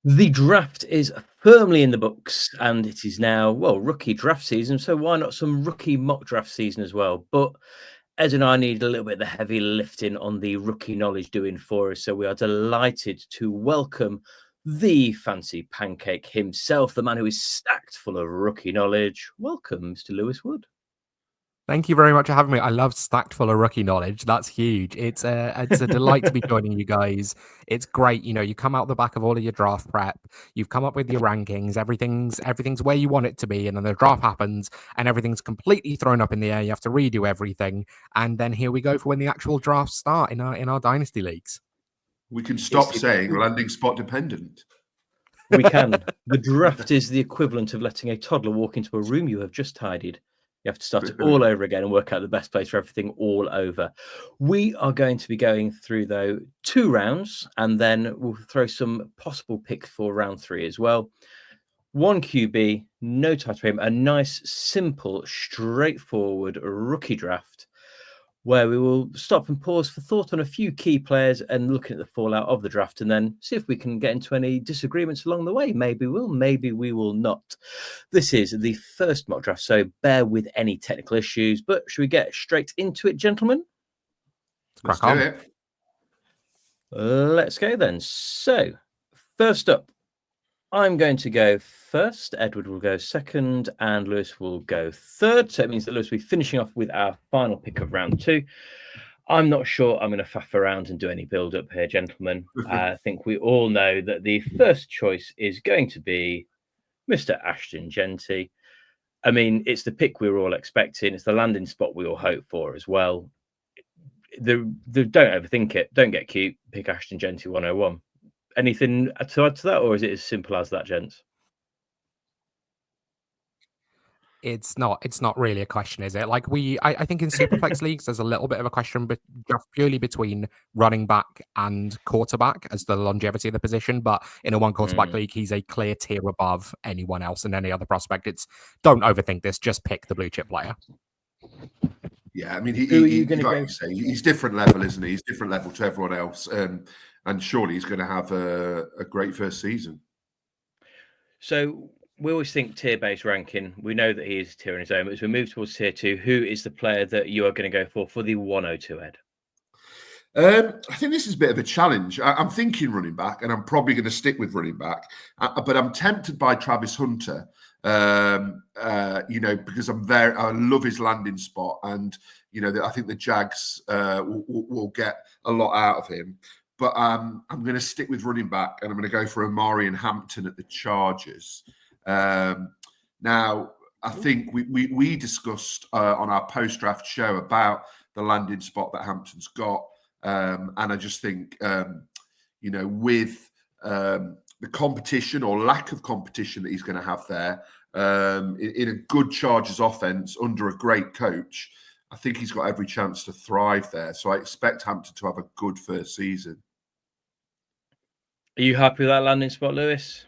The draft is firmly in the books, and it is now, well, rookie draft season. So why not some rookie mock draft season as well? But Ed and I need a little bit of the heavy lifting on the rookie knowledge doing for us. So we are delighted to welcome the fancy pancake himself, the man who is stacked full of rookie knowledge. Welcome, Mr. Lewis Wood. Thank you very much for having me. I love stacked full of rookie knowledge. That's huge. It's a delight to be joining you guys. It's great. You know, you come out the back of all of your draft prep. You've come up with your rankings. Everything's where you want it to be, and then the draft happens, and everything's completely thrown up in the air. You have to redo everything, and then here we go for when the actual drafts start in our dynasty leagues. We can stop saying landing spot dependent. We can. The draft is the equivalent of letting a toddler walk into a room you have just tidied. You have to start it all over again and work out the best place for everything all over. We are going to be going through, though, 2 rounds, and then we'll throw some possible picks for round 3 as well. 1 QB, no tight frame, a nice, simple, straightforward rookie draft where we will stop and pause for thought on a few key players and looking at the fallout of the draft, and then see if we can get into any disagreements along the way. Maybe we'll, maybe we will not. This is the first mock draft, so bear with any technical issues. But should we get straight into it, gentlemen? Let's do it. Let's go then. So, first up, I'm going to go first. Edward will go second, and Lewis will go third. So it means that Lewis will be finishing off with our final pick of round 2. I'm not sure I'm going to faff around and do any build-up here, gentlemen. I think we all know that the first choice is going to be Mr. Ashton Genty. I mean, it's the pick we were all expecting. It's the landing spot we all hope for as well. Don't overthink it. Don't get cute. Pick Ashton Genty 101. Anything to add to that, or is it as simple as that, gents? It's not really a question, is it? Like I think in Superflex leagues, there's a little bit of a question, but just purely between running back and quarterback as the longevity of the position. But in a 1 quarterback league, he's a clear tier above anyone else and any other prospect. Don't overthink this. Just pick the blue chip player. Yeah, I mean, he's different level, isn't he? He's different level to everyone else, and surely he's going to have a great first season. So we always think tier-based ranking. We know that he is a tier in his own, but as we move towards tier 2, who is the player that you are going to go for the 102, Ed? I think this is a bit of a challenge. I'm thinking running back, and I'm probably going to stick with running back, but I'm tempted by Travis Hunter. Because I love his landing spot, and I think the Jags will get a lot out of him. But I'm going to stick with running back, and I'm going to go for Amari and Hampton at the Chargers. Now, I think we discussed on our post-draft show about the landing spot that Hampton's got, and I just think with the competition or lack of competition that he's going to have there. In a good Chargers offense under a great coach, I think he's got every chance to thrive there. So I expect Hampton to have a good first season. Are you happy with that landing spot, Lewis?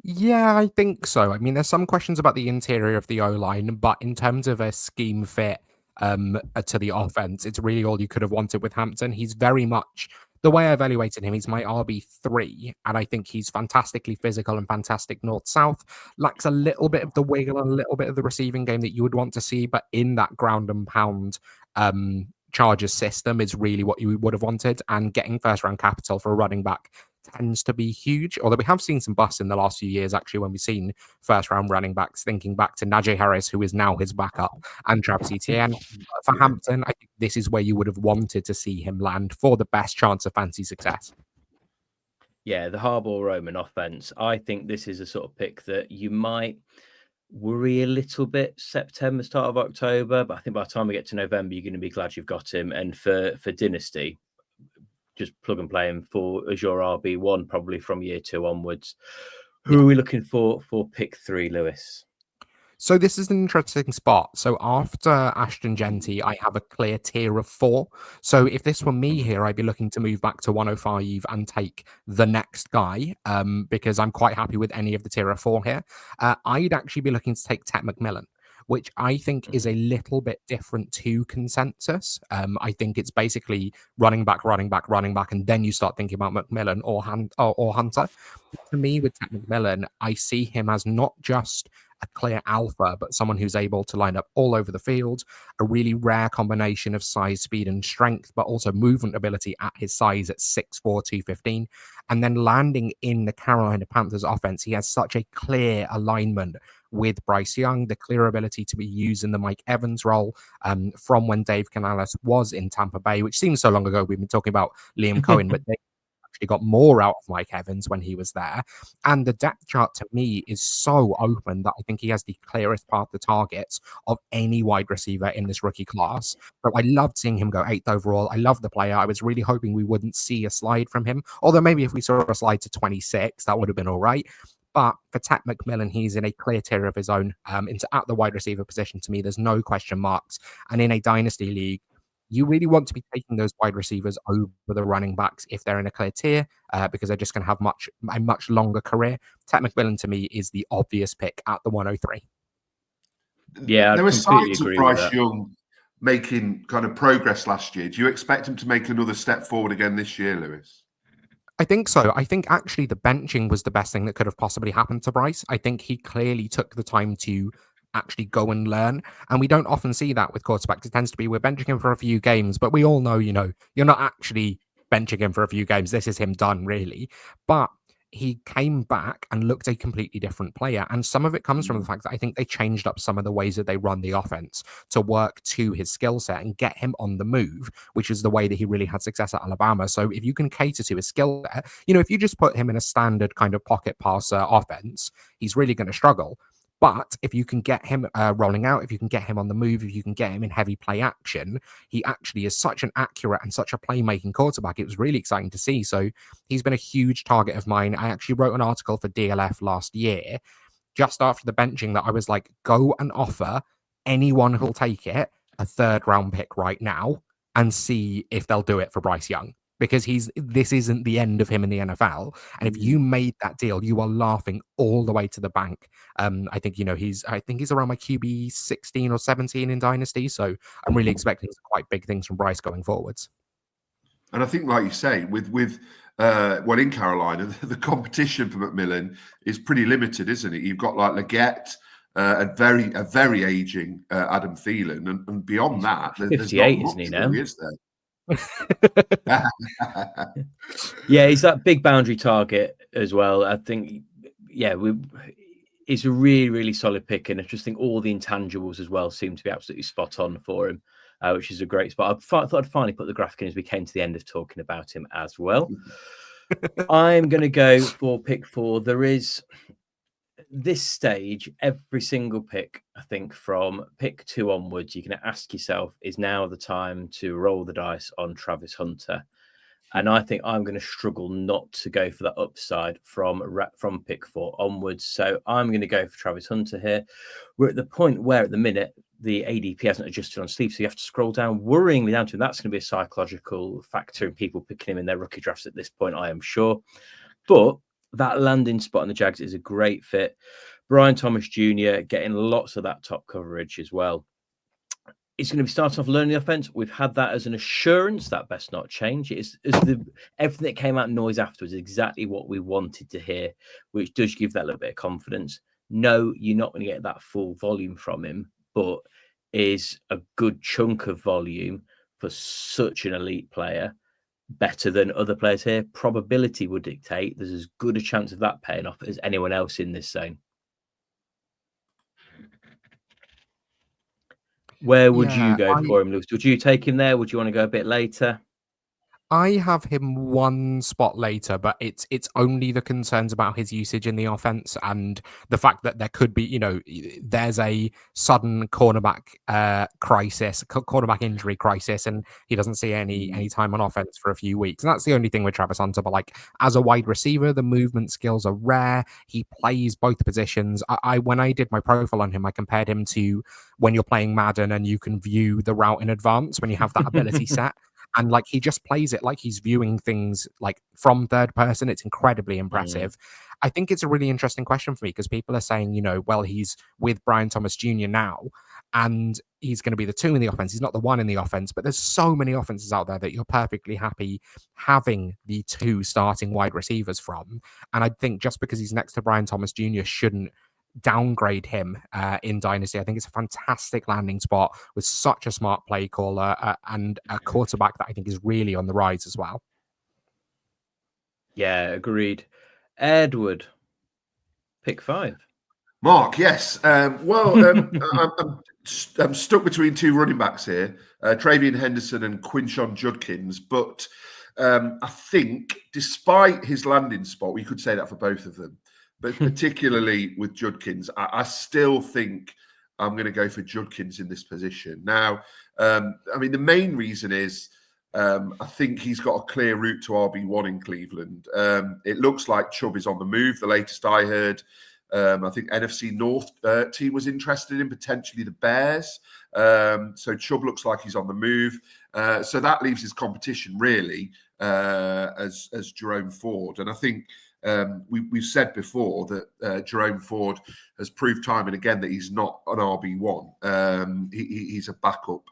Yeah, I think so. I mean, there's some questions about the interior of the O-line, but in terms of a scheme fit to the offense, it's really all you could have wanted with Hampton. He's very much, the way I evaluated him, he's my RB3, and I think he's fantastically physical and fantastic north-south. Lacks a little bit of the wiggle and a little bit of the receiving game that you would want to see, but in that ground and pound Chargers system is really what you would have wanted, and getting first-round capital for a running back tends to be huge, although we have seen some busts in the last few years, actually, when we've seen first-round running backs, thinking back to Najee Harris, who is now his backup, and Travis Etienne. For Hampton, I think this is where you would have wanted to see him land for the best chance of fancy success. Yeah, the Harbaugh-Roman offense. I think this is a sort of pick that you might worry a little bit September, start of October, but I think by the time we get to November, you're going to be glad you've got him. And for Dynasty, just plug and play him as your RB1 probably from year 2 onwards. Who are we looking for pick 3, Lewis? So this is an interesting spot. So after Ashton Genty, I have a clear tier of 4. So if this were me here, I'd be looking to move back to 105 and take the next guy because I'm quite happy with any of the tier of 4 here. I'd actually be looking to take Tet McMillan, which I think is a little bit different to consensus. I think it's basically running back, and then you start thinking about McMillan or Hunter. To me, with Tet McMillan, I see him as not just a clear alpha, but someone who's able to line up all over the field, a really rare combination of size, speed, and strength, but also movement ability at his size at 6'4", 215. And then landing in the Carolina Panthers offense, he has such a clear alignment with Bryce Young, the clear ability to be used in the Mike Evans role from when Dave Canales was in Tampa Bay, which seems so long ago. We've been talking about Liam Cohen, but they actually got more out of Mike Evans when he was there. And the depth chart to me is so open that I think he has the clearest path to targets of any wide receiver in this rookie class. So I loved seeing him go 8th overall. I love the player. I was really hoping we wouldn't see a slide from him. Although maybe if we saw a slide to 26, that would have been all right. But for Tet McMillan, he's in a clear tier of his own at the wide receiver position. To me, there's no question marks. And in a dynasty league, you really want to be taking those wide receivers over the running backs if they're in a clear tier, because they're just going to have a much longer career. Tet McMillan, to me, is the obvious pick at the 103. Yeah, there were signs of Bryce Young making kind of progress last year. Do you expect him to make another step forward again this year, Lewis? I think so. I think actually the benching was the best thing that could have possibly happened to Bryce. I think he clearly took the time to actually go and learn. And we don't often see that with quarterbacks. It tends to be we're benching him for a few games, but we all know, you're not actually benching him for a few games. This is him done, really. But he came back and looked a completely different player. And some of it comes from the fact that I think they changed up some of the ways that they run the offense to work to his skill set and get him on the move, which is the way that he really had success at Alabama. So if you can cater to his skill set, if you just put him in a standard kind of pocket passer offense, he's really going to struggle. But if you can get him rolling out, if you can get him on the move, if you can get him in heavy play action, he actually is such an accurate and such a playmaking quarterback. It was really exciting to see. So he's been a huge target of mine. I actually wrote an article for DLF last year, just after the benching, that I was like, go and offer anyone who'll take it a 3rd round pick right now and see if they'll do it for Bryce Young. Because this isn't the end of him in the NFL. And if you made that deal, you are laughing all the way to the bank. I think, he's around my QB 16 or 17 in Dynasty. So I'm really expecting some quite big things from Bryce going forwards. And I think, like you say, with in Carolina, the competition for McMillan is pretty limited, isn't it? You've got like Leggett, a very aging Adam Thielen, and beyond that, there's not much, isn't he now? Really, is there? Yeah, he's that big boundary target as well. I think, it's a really, really solid pick, and I just think all the intangibles as well seem to be absolutely spot on for him, which is a great spot. I thought I'd finally put the graphic in as we came to the end of talking about him as well. I'm going to go for pick 4. There is this stage, every single pick, I think from pick 2 onwards, you're going to ask yourself, is now the time to roll the dice on Travis Hunter? And I think I'm going to struggle not to go for that upside from pick 4 onwards. So I'm going to go for Travis Hunter here. We're at the point where at the minute, the ADP hasn't adjusted on sleep, so you have to scroll down worryingly down to him. That's going to be a psychological factor in people picking him in their rookie drafts at this point, I am sure. But that landing spot on the Jags is a great fit. Brian Thomas Jr. getting lots of that top coverage as well. He's going to be starting off learning the offense. We've had that as an assurance. That best not change. Everything that came out noise afterwards is exactly what we wanted to hear, which does give that little bit of confidence. No, you're not going to get that full volume from him, but is a good chunk of volume for such an elite player. Better than other players here. Probability would dictate there's as good a chance of that paying off as anyone else in this zone. Where would you go for him, Lewis? Would you take him there? Would you want to go a bit later? I have him one spot later, but it's only the concerns about his usage in the offense and the fact that there could be, there's a sudden cornerback injury crisis, and he doesn't see any time on offense for a few weeks. And that's the only thing with Travis Hunter. But like as a wide receiver, the movement skills are rare. He plays both positions. When I did my profile on him, I compared him to when you're playing Madden and you can view the route in advance when you have that ability set. And like he just plays it like he's viewing things like from third person. It's incredibly impressive. I think it's a really interesting question for me because people are saying, well, he's with Brian Thomas Jr. now and he's going to be the 2 in the offense. He's not the 1 in the offense, but there's so many offenses out there that you're perfectly happy having the 2 starting wide receivers from. And I think just because he's next to Brian Thomas Jr. shouldn't downgrade him in Dynasty. I think it's a fantastic landing spot with such a smart play caller and a quarterback that I think is really on the rise as well. Yeah, agreed. Edward, pick 5. Mark, yes. I'm stuck between 2 running backs here, Travion Henderson and Quinshon Judkins. But I think despite his landing spot, we could say that for both of them, but particularly with Judkins, I still think I'm going to go for Judkins in this position. Now, the main reason is I think he's got a clear route to RB1 in Cleveland. It looks like Chubb is on the move. The latest I heard, I think NFC North team was interested in potentially the Bears. So Chubb looks like he's on the move. So that leaves his competition really as Jerome Ford. And I think we've said before that Jerome Ford has proved time and again that he's not an RB1. He's a backup,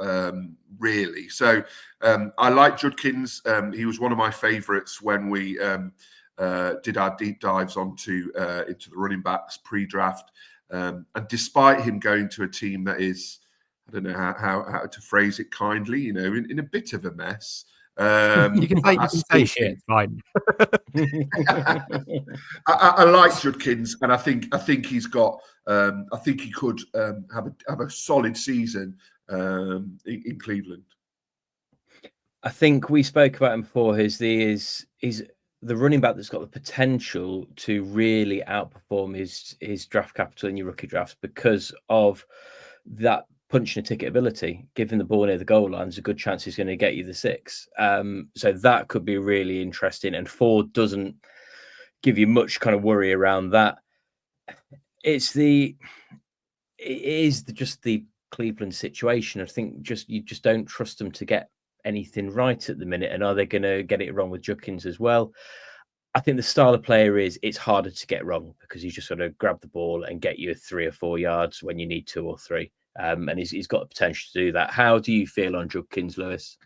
really. So I like Judkins. He was one of my favourites when we did our deep dives into the running backs pre-draft. And despite him going to a team that is, I don't know how to phrase it kindly, in a bit of a mess. You can say shit, it's fine. I like Judkins, and I think he's got. I think he could have a solid season in Cleveland. I think we spoke about him before. He's the running back that's got the potential to really outperform his draft capital in your rookie drafts because of that punching a ticket ability. Given the ball near the goal line, there's a good chance he's going to get you the 6. So that could be really interesting. And Ford doesn't give you much kind of worry around that. It is just the Cleveland situation. I think you just don't trust them to get anything right at the minute. And are they going to get it wrong with Judkins as well? I think the style of player it's harder to get wrong because he's just got to grab the ball and get you 3 or 4 yards when you need 2 or 3. And he's got the potential to do that. How do you feel on Judkins, Lewis?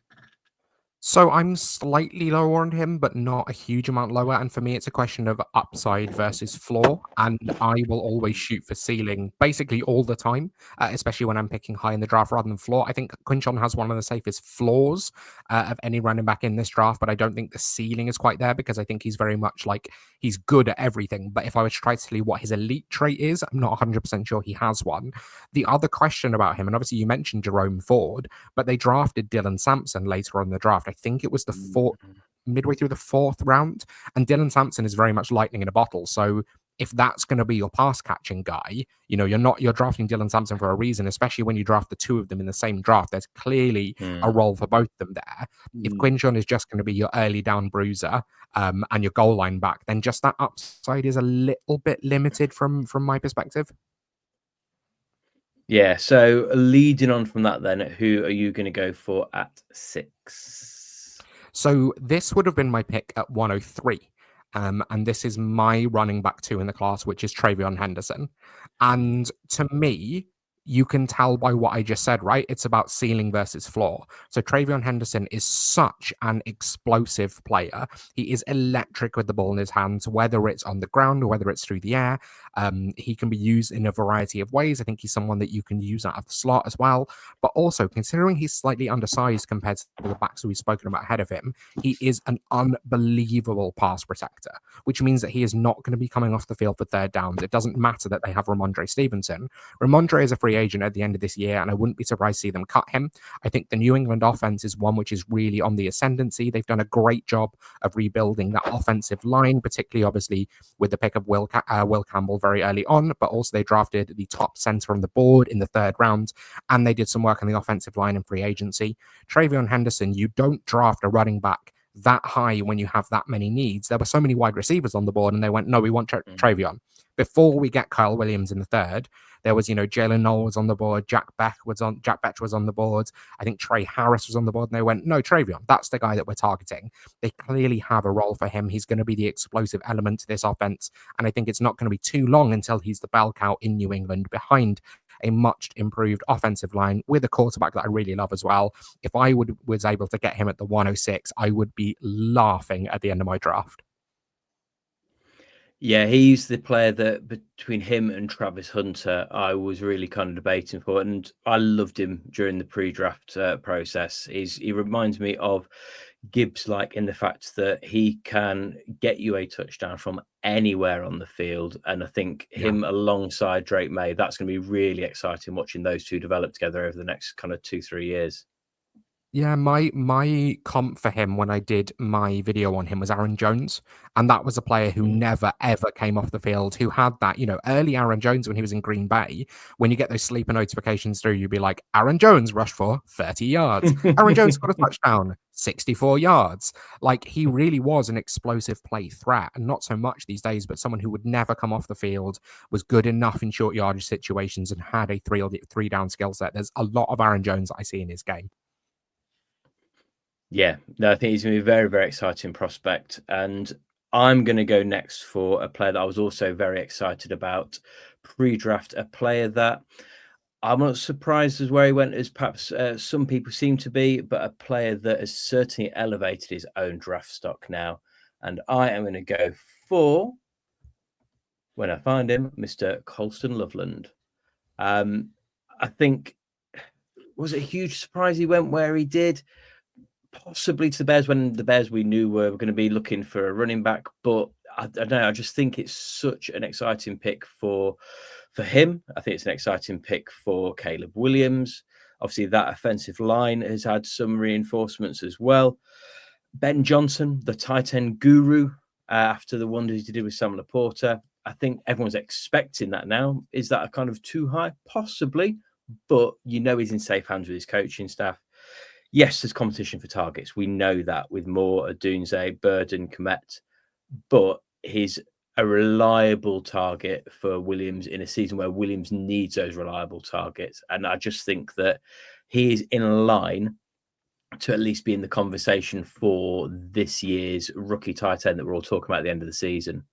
So I'm slightly lower on him, but not a huge amount lower. And for me, it's a question of upside versus floor. And I will always shoot for ceiling basically all the time, especially when I'm picking high in the draft rather than floor. I think Quinshon has one of the safest floors of any running back in this draft, but I don't think the ceiling is quite there because I think he's very much like he's good at everything. But if I was to try to tell you what his elite trait is, I'm not 100% sure he has one. The other question about him, and obviously you mentioned Jerome Ford, but they drafted Dylan Sampson later on in the draft. I think it was midway through the 4th round, and Dylan Sampson is very much lightning in a bottle. So if that's going to be your pass catching guy, you're drafting Dylan Sampson for a reason, especially when you draft the 2 of them in the same draft. There's clearly a role for both of them there. If Quinshon is just going to be your early down bruiser and your goal line back, then just that upside is a little bit limited from my perspective. Yeah, so leading on from that then, who are you going to go for at 6? So this would have been my pick at 103. And this is my running back 2 in the class, which is Travion Henderson. And to me, you can tell by what I just said, right? It's about ceiling versus floor. So Travion Henderson is such an explosive player. He is electric with the ball in his hands, whether it's on the ground or whether it's through the air. He can be used in a variety of ways. I think he's someone that you can use out of the slot as well. But also, considering he's slightly undersized compared to the backs we've spoken about ahead of him, he is an unbelievable pass protector, which means that he is not going to be coming off the field for 3rd downs. It doesn't matter that they have Ramondre Stevenson. Ramondre is a free agent at the end of this year, and I wouldn't be surprised to see them cut him. I think the New England offense is one which is really on the ascendancy. They've done a great job of rebuilding that offensive line, particularly obviously with the pick of Will Campbell very early on, but also they drafted the top center on the board in the 3rd round, and they did some work on the offensive line in free agency. Travion Henderson, you don't draft a running back that high when you have that many needs. There were so many wide receivers on the board, and they went, no, we want Travion. Before we get Kyle Williams in the 3rd, There was, Jalen Knoll was on the board, Jack Betch was on the board. I think Trey Harris was on the board, and they went, no, Travion, that's the guy that we're targeting. They clearly have a role for him. He's going to be the explosive element to this offense, and I think it's not going to be too long until he's the bell cow in New England behind a much improved offensive line with a quarterback that I really love as well. If I was able to get him at the 106, I would be laughing at the end of my draft. Yeah, he's the player that between him and Travis Hunter, I was really kind of debating for, and I loved him during the pre-draft process. He reminds me of Gibbs, like in the fact that he can get you a touchdown from anywhere on the field, and I think him alongside Drake May, that's going to be really exciting watching those two develop together over the next kind of 2-3 years. Yeah, my comp for him when I did my video on him was Aaron Jones. And that was a player who never, ever came off the field, who had that, early Aaron Jones when he was in Green Bay. When you get those sleeper notifications through, you'd be like, Aaron Jones rushed for 30 yards. Aaron Jones got a touchdown, 64 yards. Like, he really was an explosive play threat. And not so much these days, but someone who would never come off the field, was good enough in short yardage situations, and had a three down skill set. There's a lot of Aaron Jones that I see in his game. Yeah, no, I think he's going to be a very, very exciting prospect. And I'm going to go next for a player that I was also very excited about pre-draft, a player that I'm not surprised as where he went as perhaps some people seem to be, but a player that has certainly elevated his own draft stock now. And I am going to go for, when I find him, Mr. Colston Loveland. I think, was it a huge surprise he went where he did? Possibly to the Bears, when the Bears we knew were going to be looking for a running back, but I don't know. I just think it's such an exciting pick for him. I think it's an exciting pick for Caleb Williams. Obviously, that offensive line has had some reinforcements as well. Ben Johnson, the tight end guru, after the wonders he did with Sam Laporta, I think everyone's expecting that now. Is that a kind of too high? Possibly, but he's in safe hands with his coaching staff. Yes, there's competition for targets. We know that with Moore, Adunze, Burden, Komet, but he's a reliable target for Williams in a season where Williams needs those reliable targets. And I just think that he is in line to at least be in the conversation for this year's rookie tight end that we're all talking about at the end of the season.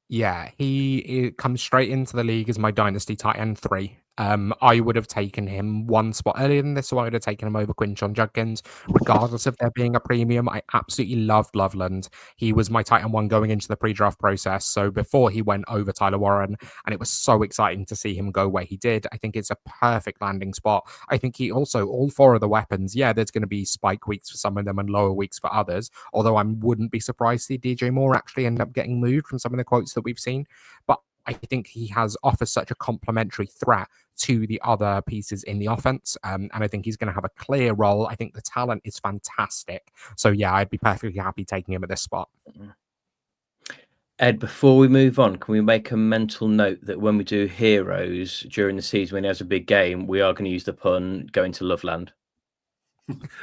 Yeah, he comes straight into the league as my Dynasty tight end 3. I would have taken him one spot earlier than this, so I would have taken him over Quinshon Judkins, regardless of there being a premium. I absolutely loved Loveland. He was my tight end 1 going into the pre-draft process, so before he went over Tyler Warren, and it was so exciting to see him go where he did. I think it's a perfect landing spot. I think he also, all 4 of the weapons, there's going to be spike weeks for some of them and lower weeks for others, although I wouldn't be surprised to see DJ Moore actually end up getting moved from some of the quotes that we've seen. But I think he offers such a complementary threat to the other pieces in the offense. And I think he's going to have a clear role. I think the talent is fantastic. So, I'd be perfectly happy taking him at this spot. Ed, before we move on, can we make a mental note that when we do heroes during the season, when he has a big game, we are going to use the pun going to Loveland?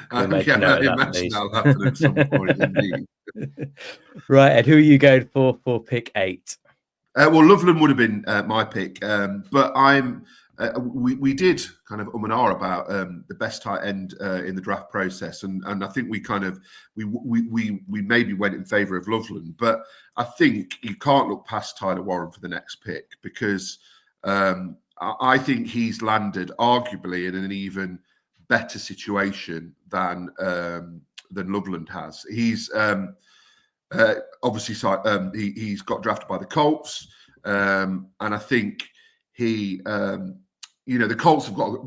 I imagine that'll happen at some point indeed. Right, Ed, who are you going for pick 8? Well, Loveland would have been my pick, but we did kind of and ah about the best tight end in the draft process, and I think we maybe went in favour of Loveland, but I think you can't look past Tyler Warren for the next pick, because I think he's landed arguably in an even better situation than Loveland has. He's obviously, he's got drafted by the Colts, and I think the Colts have got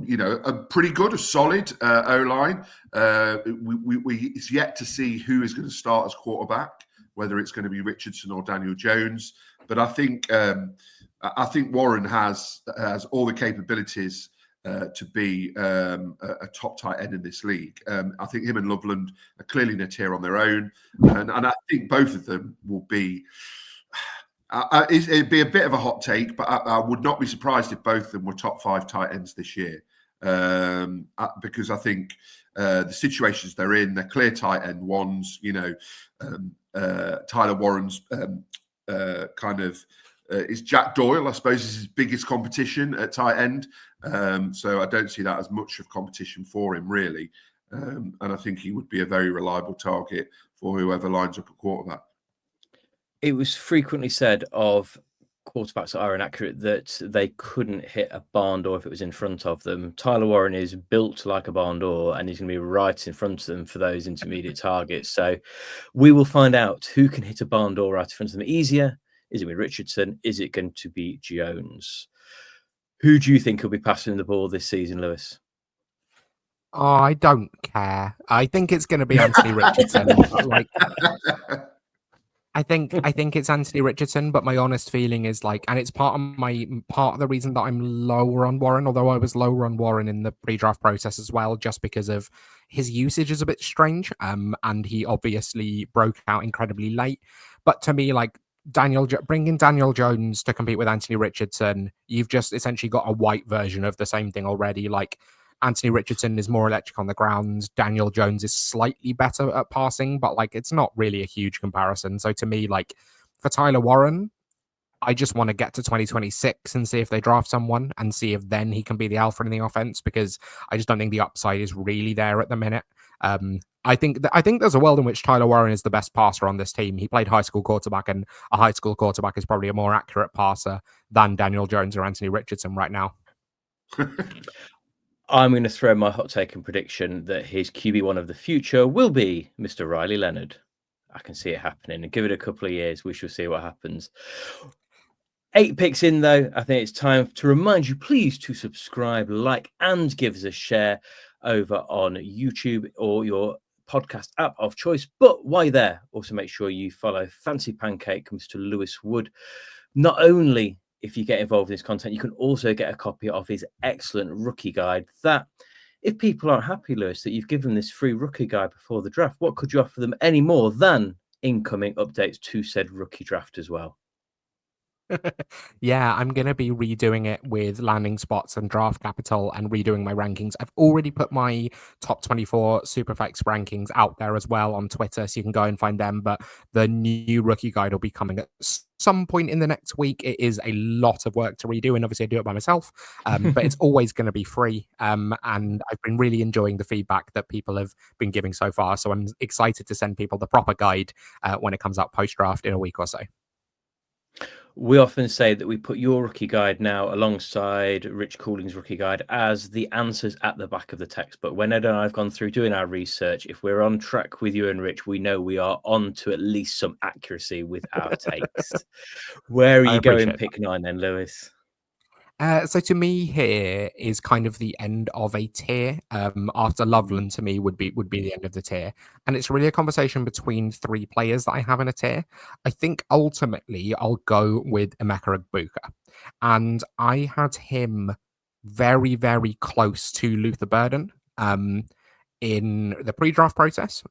a pretty good, a solid O-line. It's yet to see who is going to start as quarterback, whether it's going to be Richardson or Daniel Jones. But I think Warren has all the capabilities to be a top tight end in this league. I think him and Loveland are clearly in a tier on their own, and I think both of them will be. It'd be a bit of a hot take, but I would not be surprised if both of them were top 5 tight ends this year, because I think the situations they're in, they're clear tight end ones. Tyler Warren's kind of is Jack Doyle, I suppose, is his biggest competition at tight end. So I don't see that as much of competition for him, really. And I think he would be a very reliable target for whoever lines up a quarterback. It was frequently said of quarterbacks that are inaccurate that they couldn't hit a barn door if it was in front of them. Tyler Warren is built like a barn door, and he's going to be right in front of them for those intermediate targets. So we will find out who can hit a barn door right in front of them easier. Is it with Richardson? Is it going to be Jones? Who do you think will be passing the ball this season, Lewis? Oh, I don't care. I think it's going to be Anthony Richardson. Like, I think it's Anthony Richardson, but my honest feeling is like, and it's part of the reason that I'm lower on Warren, although I was lower on Warren in the pre-draft process as well, just because of his usage is a bit strange. And he obviously broke out incredibly late. But to me, like bringing Daniel Jones to compete with Anthony Richardson, you've just essentially got a white version of the same thing already. Like, Anthony Richardson is more electric on the ground. Daniel Jones is slightly better at passing, but like it's not really a huge comparison. So to me, like for Tyler Warren, I just want to get to 2026 and see if they draft someone and see if then he can be the alpha in the offense, because I just don't think the upside is really there at the minute. I think there's a world in which Tyler Warren is the best passer on this team. He played high school quarterback, and a high school quarterback is probably a more accurate passer than Daniel Jones or Anthony Richardson right now. I'm going to throw my hot take and prediction that his QB1 of the future will be Mr. Riley Leonard. I can see it happening, and give it a couple of years. We shall see what happens. 8 picks in, though. I think it's time to remind you, please, to subscribe, like, and give us a share over on YouTube or your podcast app of choice. But while you're there, also make sure you follow Fancy Pancake, Mr. Lewis Wood. Not only if you get involved in this content, you can also get a copy of his excellent rookie guide that, if people aren't happy, Lewis, that you've given this free rookie guide before the draft, what could you offer them any more than incoming updates to said rookie draft as well? Yeah, I'm going to be redoing it with landing spots and draft capital and redoing my rankings. I've already put my top 24 Superflex rankings out there as well on Twitter, so you can go and find them. But the new rookie guide will be coming at some point in the next week. It is a lot of work to redo, and obviously I do it by myself, but it's always going to be free. And I've been really enjoying the feedback that people have been giving so far. So I'm excited to send people the proper guide when it comes out post-draft in a week or so. We often say that we put your rookie guide now alongside Rich Cooling's rookie guide as the answers at the back of the text. But when Ed and I have gone through doing our research, if we're on track with you and Rich, we know we are on to at least some accuracy with our takes. Where are you going pick 9 then, Lewis? So to me, here is kind of the end of a tier. After Loveland, to me, would be the end of the tier, and it's really a conversation between 3 players that I have in a tier. I think ultimately I'll go with Emeka Egbuka, and I had him very, very close to Luther Burden in the pre-draft process,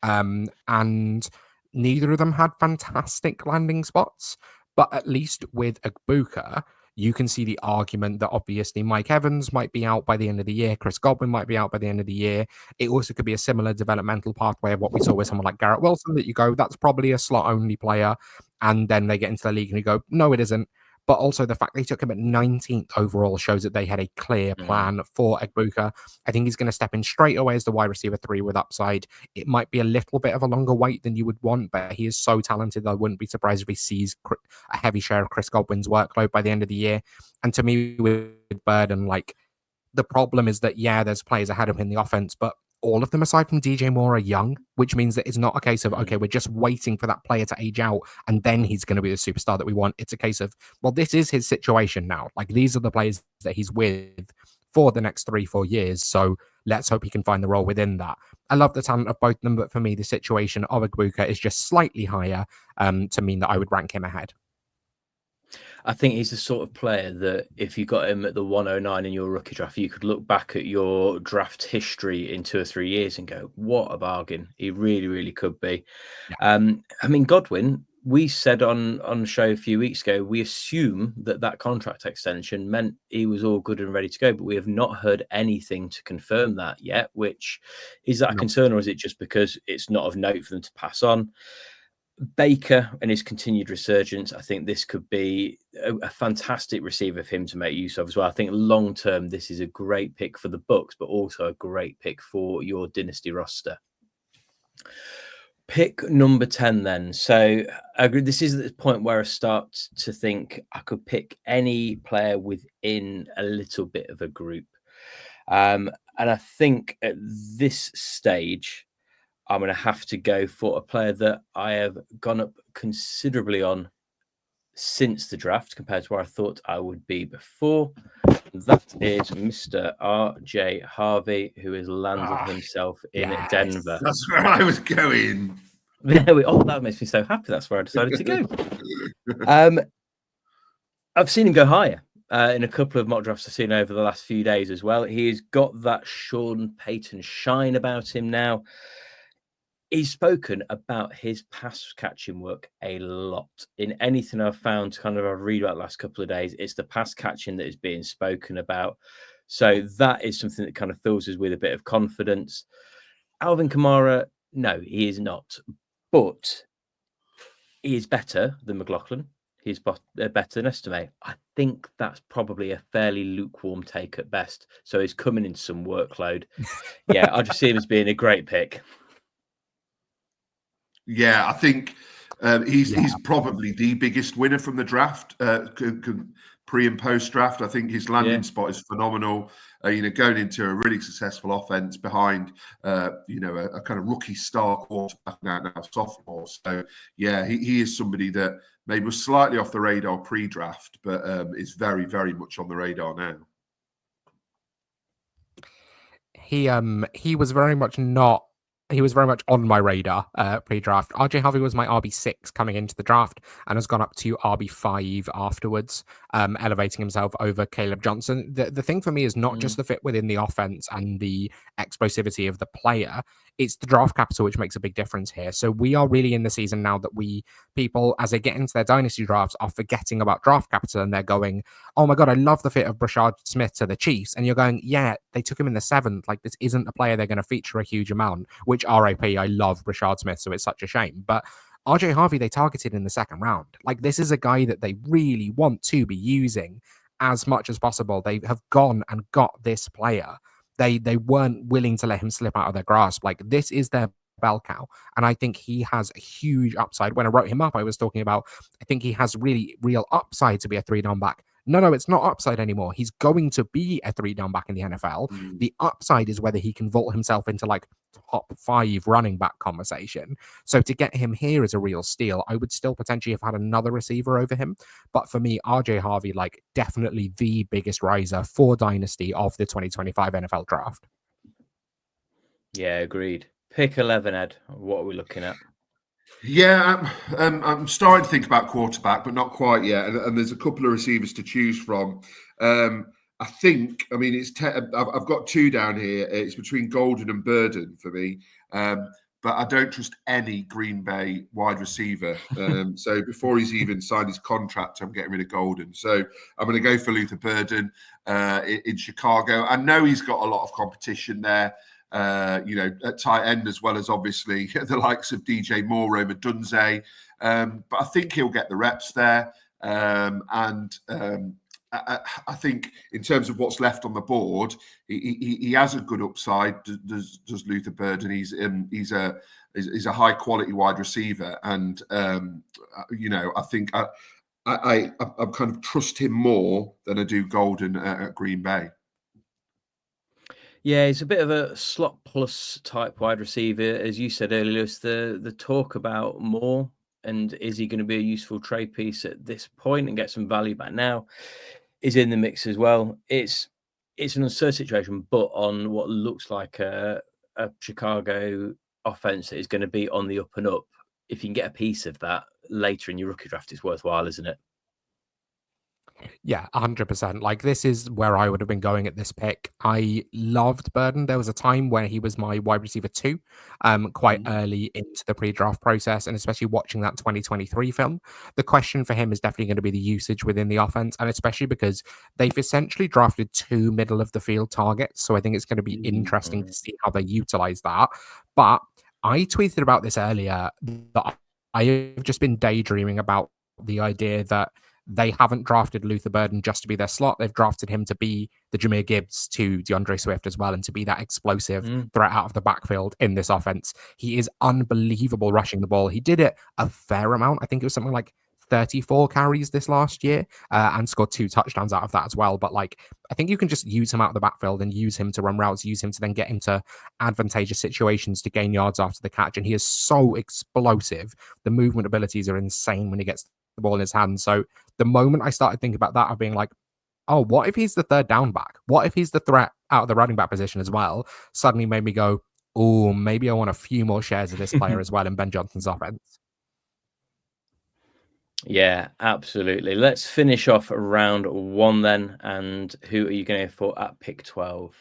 and neither of them had fantastic landing spots, but at least with Egbuka, you can see the argument that obviously Mike Evans might be out by the end of the year. Chris Godwin might be out by the end of the year. It also could be a similar developmental pathway of what we saw with someone like Garrett Wilson, that you go, that's probably a slot-only player. And then they get into the league and you go, no, it isn't. But also the fact they took him at 19th overall shows that they had a clear plan for Egbuka. I think he's going to step in straight away as the wide receiver 3 with upside. It might be a little bit of a longer wait than you would want, but he is so talented that I wouldn't be surprised if he sees a heavy share of Chris Godwin's workload by the end of the year. And to me, with Burden, like, the problem is that, yeah, there's players ahead of him in the offense, but all of them aside from DJ Moore are young, which means that it's not a case of, okay, we're just waiting for that player to age out and then he's going to be the superstar that we want. It's a case of, well, this is his situation now. Like, these are the players that he's with for the next 3-4 years. So let's hope he can find the role within that. I love the talent of both of them, but for me, the situation of Egbuka is just slightly higher to mean that I would rank him ahead. I think he's the sort of player that if you got him at the 109 in your rookie draft, you could look back at your draft history in 2 or 3 years and go, what a bargain. He really, really could be. Yeah. I mean, Godwin, we said on the show a few weeks ago, we assume that contract extension meant he was all good and ready to go, but we have not heard anything to confirm that yet, which is that a concern, or is it just because it's not of note for them to pass on? Baker and his continued resurgence, I think this could be a fantastic receiver for him to make use of as well. I think long term, this is a great pick for the Bucks, but also a great pick for your dynasty roster. Pick number 10 then. So I agree, this is the point where I start to think I could pick any player within a little bit of a group. And I think at this stage, I'm going to have to go for a player that I have gone up considerably on since the draft compared to where I thought I would be before. That is Mr. R.J. Harvey, who has landed himself in Denver. That's where I was going. That makes me so happy. That's where I decided to go. I've seen him go higher in a couple of mock drafts I've seen over the last few days as well. He's got that Sean Payton shine about him now. He's spoken about his pass catching work a lot. In anything I've found, I read about the last couple of days, it's the pass catching that is being spoken about. So that is something that kind of fills us with a bit of confidence. Alvin Kamara, no, he is not. But he is better than McLaughlin. He's better than Estime. I think that's probably a fairly lukewarm take at best. So he's coming in some workload. Yeah, I just see him as being a great pick. Yeah, I think he's probably the biggest winner from the draft, pre and post draft. I think his landing spot is phenomenal. Going into a really successful offense behind, a kind of rookie star quarterback now sophomore. So yeah, he is somebody that maybe was slightly off the radar pre-draft, but is very, very much on the radar now. He was very much not. He was very much on my radar pre-draft. RJ Harvey was my RB6 coming into the draft and has gone up to RB5 afterwards, elevating himself over Caleb Johnson. The thing for me is not just the fit within the offense and the explosivity of the player. It's the draft capital which makes a big difference here. So we are really in the season now that people, as they get into their dynasty drafts, are forgetting about draft capital and they're going, oh my God, I love the fit of Brashard Smith to the Chiefs. And you're going, yeah, they took him in the 7th. Like, this isn't a player they're going to feature a huge amount, which RAP, I love Brashard Smith, so it's such a shame. But RJ Harvey, they targeted in the 2nd round. Like, this is a guy that they really want to be using as much as possible. They have gone and got this player. They weren't willing to let him slip out of their grasp. Like, this is their bell cow. And I think he has a huge upside. When I wrote him up, I was talking about, I think he has really real upside to be a 3-down back. No, it's not upside anymore. He's going to be a 3-down back in the NFL. The upside is whether he can vault himself into like top 5 running back conversation. So to get him here is a real steal. I would still potentially have had another receiver over him. But for me, RJ Harvey, like, definitely the biggest riser for Dynasty of the 2025 NFL draft. Yeah, agreed. Pick 11, Ed. What are we looking at? Yeah, I'm starting to think about quarterback, but not quite yet. And there's a couple of receivers to choose from. I think, it's I've got 2 down here. It's between Golden and Burden for me. But I don't trust any Green Bay wide receiver. So before he's even signed his contract, I'm getting rid of Golden. So I'm going to go for Luther Burden in Chicago. I know he's got a lot of competition there. At tight end, as well as obviously the likes of DJ Moore, Roma Dunze. But I think he'll get the reps there. I think in terms of what's left on the board, he has a good upside. Does Luther Burden? He's a high quality wide receiver, and I think I kind of trust him more than I do Golden at Green Bay. Yeah, he's a bit of a slot plus type wide receiver, as you said earlier. Lewis, the talk about Moore and is he going to be a useful trade piece at this point and get some value back now is in the mix as well. It's an uncertain situation, but on what looks like a Chicago offense that is going to be on the up and up, if you can get a piece of that later in your rookie draft, it's worthwhile, isn't it? Yeah, 100%. Like, this is where I would have been going at this pick. I loved Burden. There was a time where he was my wide receiver 2, quite early into the pre-draft process, and especially watching that 2023 film. The question for him is definitely going to be the usage within the offense, and especially because they've essentially drafted 2 middle of the field targets. So I think it's going to be interesting to see how they utilize that. But I tweeted about this earlier that I have just been daydreaming about the idea that they haven't drafted Luther Burden just to be their slot. They've drafted him to be the Jahmyr Gibbs to DeAndre Swift as well, and to be that explosive threat out of the backfield in this offense. He is unbelievable rushing the ball. He did it a fair amount. I think it was something like 34 carries this last year, and scored 2 touchdowns out of that as well. But like, I think you can just use him out of the backfield and use him to run routes, use him to then get into advantageous situations to gain yards after the catch. And he is so explosive. The movement abilities are insane when he gets the ball in his hands. So the moment I started thinking about that, of being like, oh, what if he's the third down back? What if he's the threat out of the running back position as well? Suddenly made me go, oh, maybe I want a few more shares of this player as well in Ben Johnson's offense. Yeah, absolutely. Let's finish off round 1 then. And who are you going for at pick 12?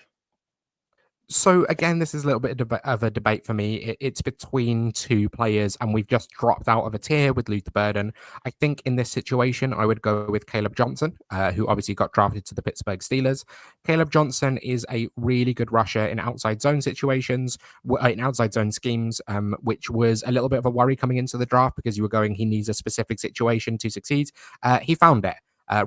So again, this is a little bit of a debate for me. It's between 2 players, and we've just dropped out of a tier with Luther Burden. I think in this situation, I would go with Caleb Johnson, who obviously got drafted to the Pittsburgh Steelers. Caleb Johnson is a really good rusher in outside zone situations, in outside zone schemes, which was a little bit of a worry coming into the draft, because you were going, he needs a specific situation to succeed. He found it.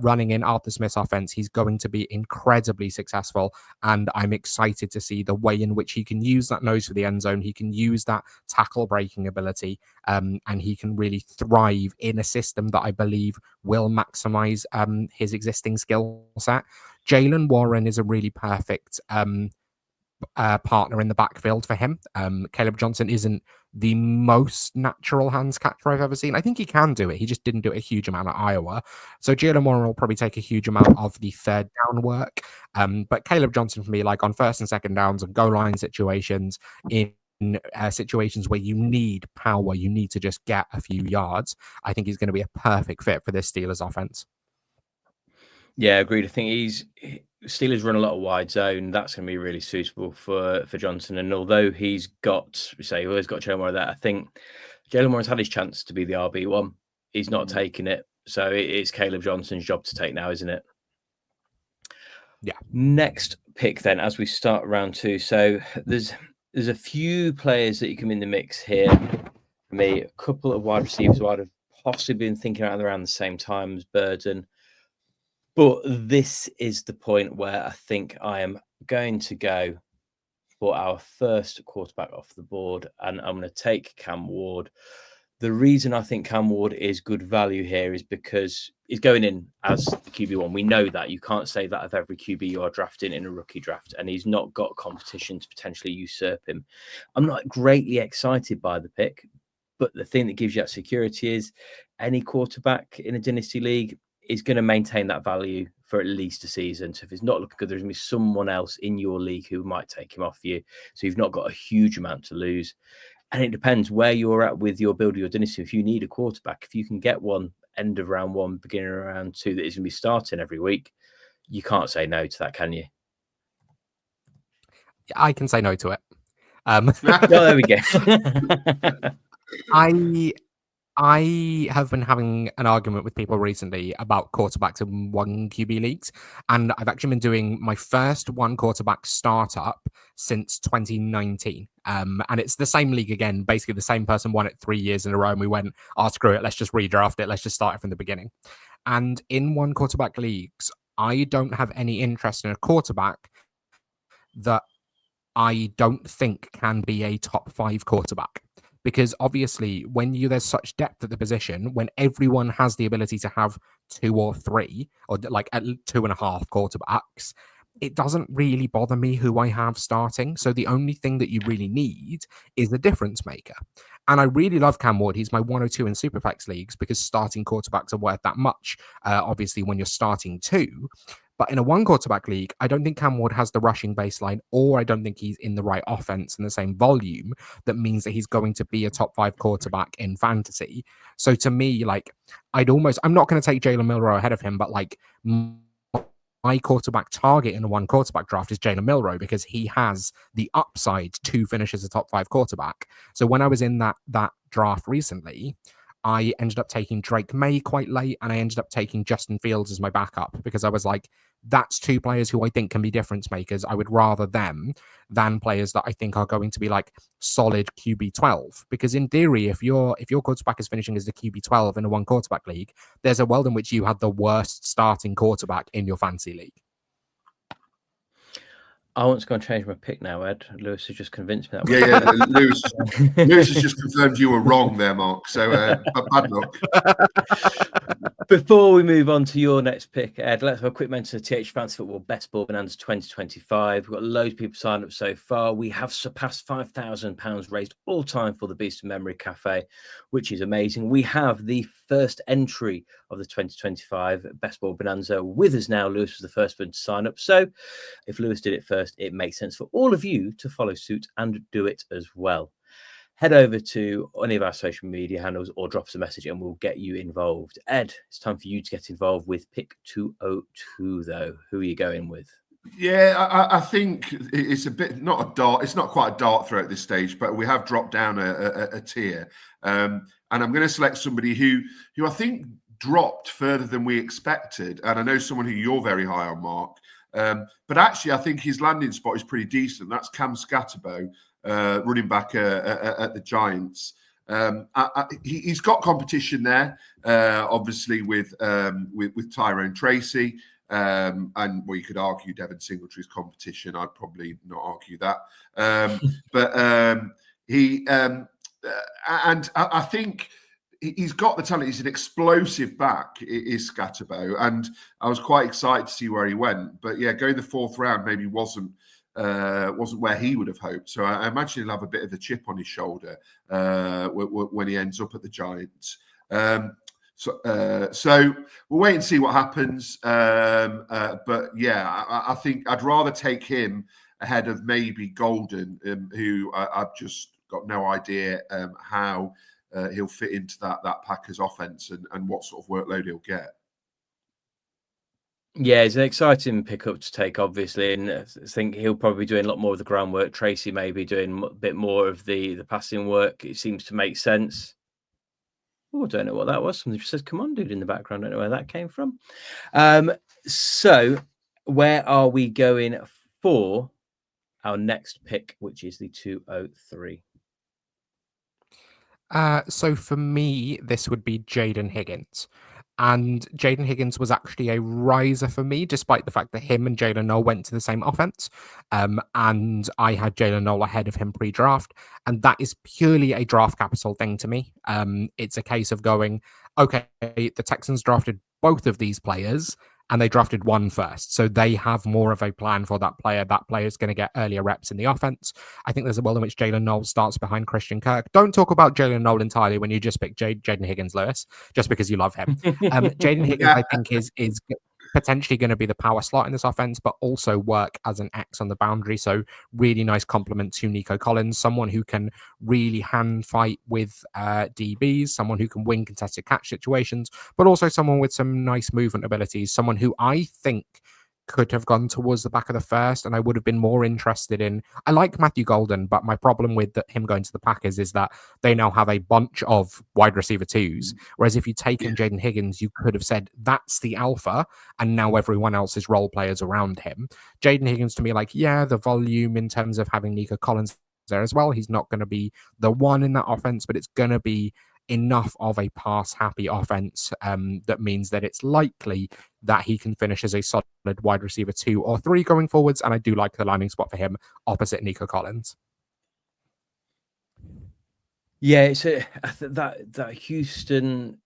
Running in Arthur Smith's offense, he's going to be incredibly successful, and I'm excited to see the way in which he can use that nose for the end zone. He can use that tackle breaking ability, and he can really thrive in a system that I believe will maximize his existing skill set. Jaylen Warren is a really perfect partner in the backfield for him. Caleb Johnson isn't the most natural hands catcher I've ever seen. I think he can do it. He just didn't do it a huge amount at Iowa. So Jaylen Warren will probably take a huge amount of the third down work. But Caleb Johnson for me, like on first and second downs and goal line situations, in situations where you need power, you need to just get a few yards, I think he's going to be a perfect fit for this Steelers offense. Yeah, agreed. I think Steelers run a lot of wide zone. That's going to be really suitable for Johnson. And although he's got Jaylen Warren there, I think Jaylen Warren's had his chance to be the RB1. He's not taking it. So it's Caleb Johnson's job to take now, isn't it? Yeah. Next pick then, as we start round 2. So there's a few players that you come in the mix here. For me, a couple of wide receivers who I'd have possibly been thinking around the same time as Burden. But this is the point where I think I am going to go for our first quarterback off the board, and I'm going to take Cam Ward. The reason I think Cam Ward is good value here is because he's going in as the QB1. We know that. You can't say that of every QB you are drafting in a rookie draft, and he's not got competition to potentially usurp him. I'm not greatly excited by the pick, but the thing that gives you that security is any quarterback in a dynasty league is going to maintain that value for at least a season. So if it's not looking good, there's going to be someone else in your league who might take him off you. So you've not got a huge amount to lose. And it depends where you're at with your build of your dynasty. If you need a quarterback, if you can get one end of round 1, beginning of round 2 that is going to be starting every week, you can't say no to that, can you? I can say no to it. Oh, there we go. I have been having an argument with people recently about quarterbacks in 1 QB leagues, and I've actually been doing my first 1 quarterback startup since 2019. And it's the same league again. Basically, the same person won it 3 years in a row, and we went, oh, screw it, let's just redraft it. Let's just start it from the beginning. And in 1 quarterback leagues, I don't have any interest in a quarterback that I don't think can be a top 5 quarterback. Because obviously, when there's such depth at the position, when everyone has the ability to have 2 or 3, or like at 2.5 quarterbacks, it doesn't really bother me who I have starting. So the only thing that you really need is the difference maker. And I really love Cam Ward. He's my 102 in Superflex leagues because starting quarterbacks are worth that much. Obviously, when you're starting 2. But in a 1 quarterback league, I don't think Cam Ward has the rushing baseline, or I don't think he's in the right offense and the same volume that means that he's going to be a top 5 quarterback in fantasy. So to me, like, I'm not going to take Jalen Milroe ahead of him, but like my quarterback target in a 1 quarterback draft is Jalen Milroe because he has the upside to finish as a top 5 quarterback. So when I was in that draft recently, I ended up taking Drake May quite late, and I ended up taking Justin Fields as my backup because I was like, that's two players who I think can be difference makers. I would rather them than players that I think are going to be like solid QB12. Because in theory, if your quarterback is finishing as the QB12 in a one quarterback league, there's a world in which you had the worst starting quarterback in your fantasy league. I want to go and change my pick now, Ed. Lewis has just convinced me that. Yeah. Lewis has just confirmed you were wrong there, Mark. So bad luck. Before we move on to your next pick, Ed, let's have a quick mention of TH Fantasy Football Best Ball Bonanza 2025. We've got loads of people signed up so far. We have surpassed £5,000 raised all time for the Beast of Memory Cafe, which is amazing. We have the first entry of the 2025 Best Ball Bonanza with us now. Lewis was the first one to sign up. So if Lewis did it first, it makes sense for all of you to follow suit and do it as well. Head over to any of our social media handles or drop us a message and we'll get you involved. Ed, it's time for you to get involved with pick 202, though. Who are you going with? Yeah, I think it's a bit, not a dart. It's not quite a dart throw at this stage, but we have dropped down a tier. And I'm going to select somebody who I think dropped further than we expected. And I know someone who you're very high on, Mark. But actually, I think his landing spot is pretty decent. That's Cam Scatterbo, running back at the Giants. He's got competition there, obviously with Tyrone Tracy, and well, you could argue Devin Singletary's competition. I'd probably not argue that, but I think he's got the talent. He's an explosive back, is Scatterbo, and I was quite excited to see where he went. But yeah, going the fourth round maybe wasn't where he would have hoped. So I imagine he'll have a bit of a chip on his shoulder when he ends up at the Giants. So we'll wait and see what happens. But yeah, I think I'd rather take him ahead of maybe Golden, who I've just got no idea how he'll fit into that Packers offense and what sort of workload he'll get. Yeah, it's an exciting pickup to take, obviously, and I think he'll probably be doing a lot more of the groundwork. Tracy may be doing a bit more of the passing work. It seems to make sense. Oh, I don't know what that was. Somebody just says, "Come on, dude," in the background. I don't know where that came from. So where are we going for our next pick, which is the 203? So for me, this would be Jaden Higgins. And Jaden Higgins was actually a riser for me, despite the fact that him and Jalen Noel went to the same offense. And I had Jalen Noel ahead of him pre-draft. And that is purely a draft capital thing to me. It's a case of going, okay, the Texans drafted both of these players and they drafted one first. So they have more of a plan for that player. That player is going to get earlier reps in the offense. I think there's a world in which Jalen Noel starts behind Christian Kirk. Don't talk about Jalen Noel entirely when you just pick Jaden Higgins, Lewis, just because you love him. Jaden Higgins, I think, is potentially going to be the power slot in this offense, but also work as an X on the boundary. So really nice compliment to Nico Collins, someone who can really hand fight with DBs, someone who can win contested catch situations, but also someone with some nice movement abilities, someone who I think could have gone towards the back of the first, and I would have been more interested in. I like Matthew Golden, but my problem with him going to the Packers is that they now have a bunch of wide receiver twos. Whereas if you'd taken Jaden Higgins, you could have said that's the alpha, and now everyone else is role players around him. Jaden Higgins to me, like, yeah, the volume in terms of having Nico Collins there as well. He's not going to be the one in that offense, but it's going to be enough of a pass-happy offense that means that it's likely that he can finish as a solid wide receiver 2 or 3 going forwards. And I do like the landing spot for him opposite Nico Collins. Yeah, it's that Houston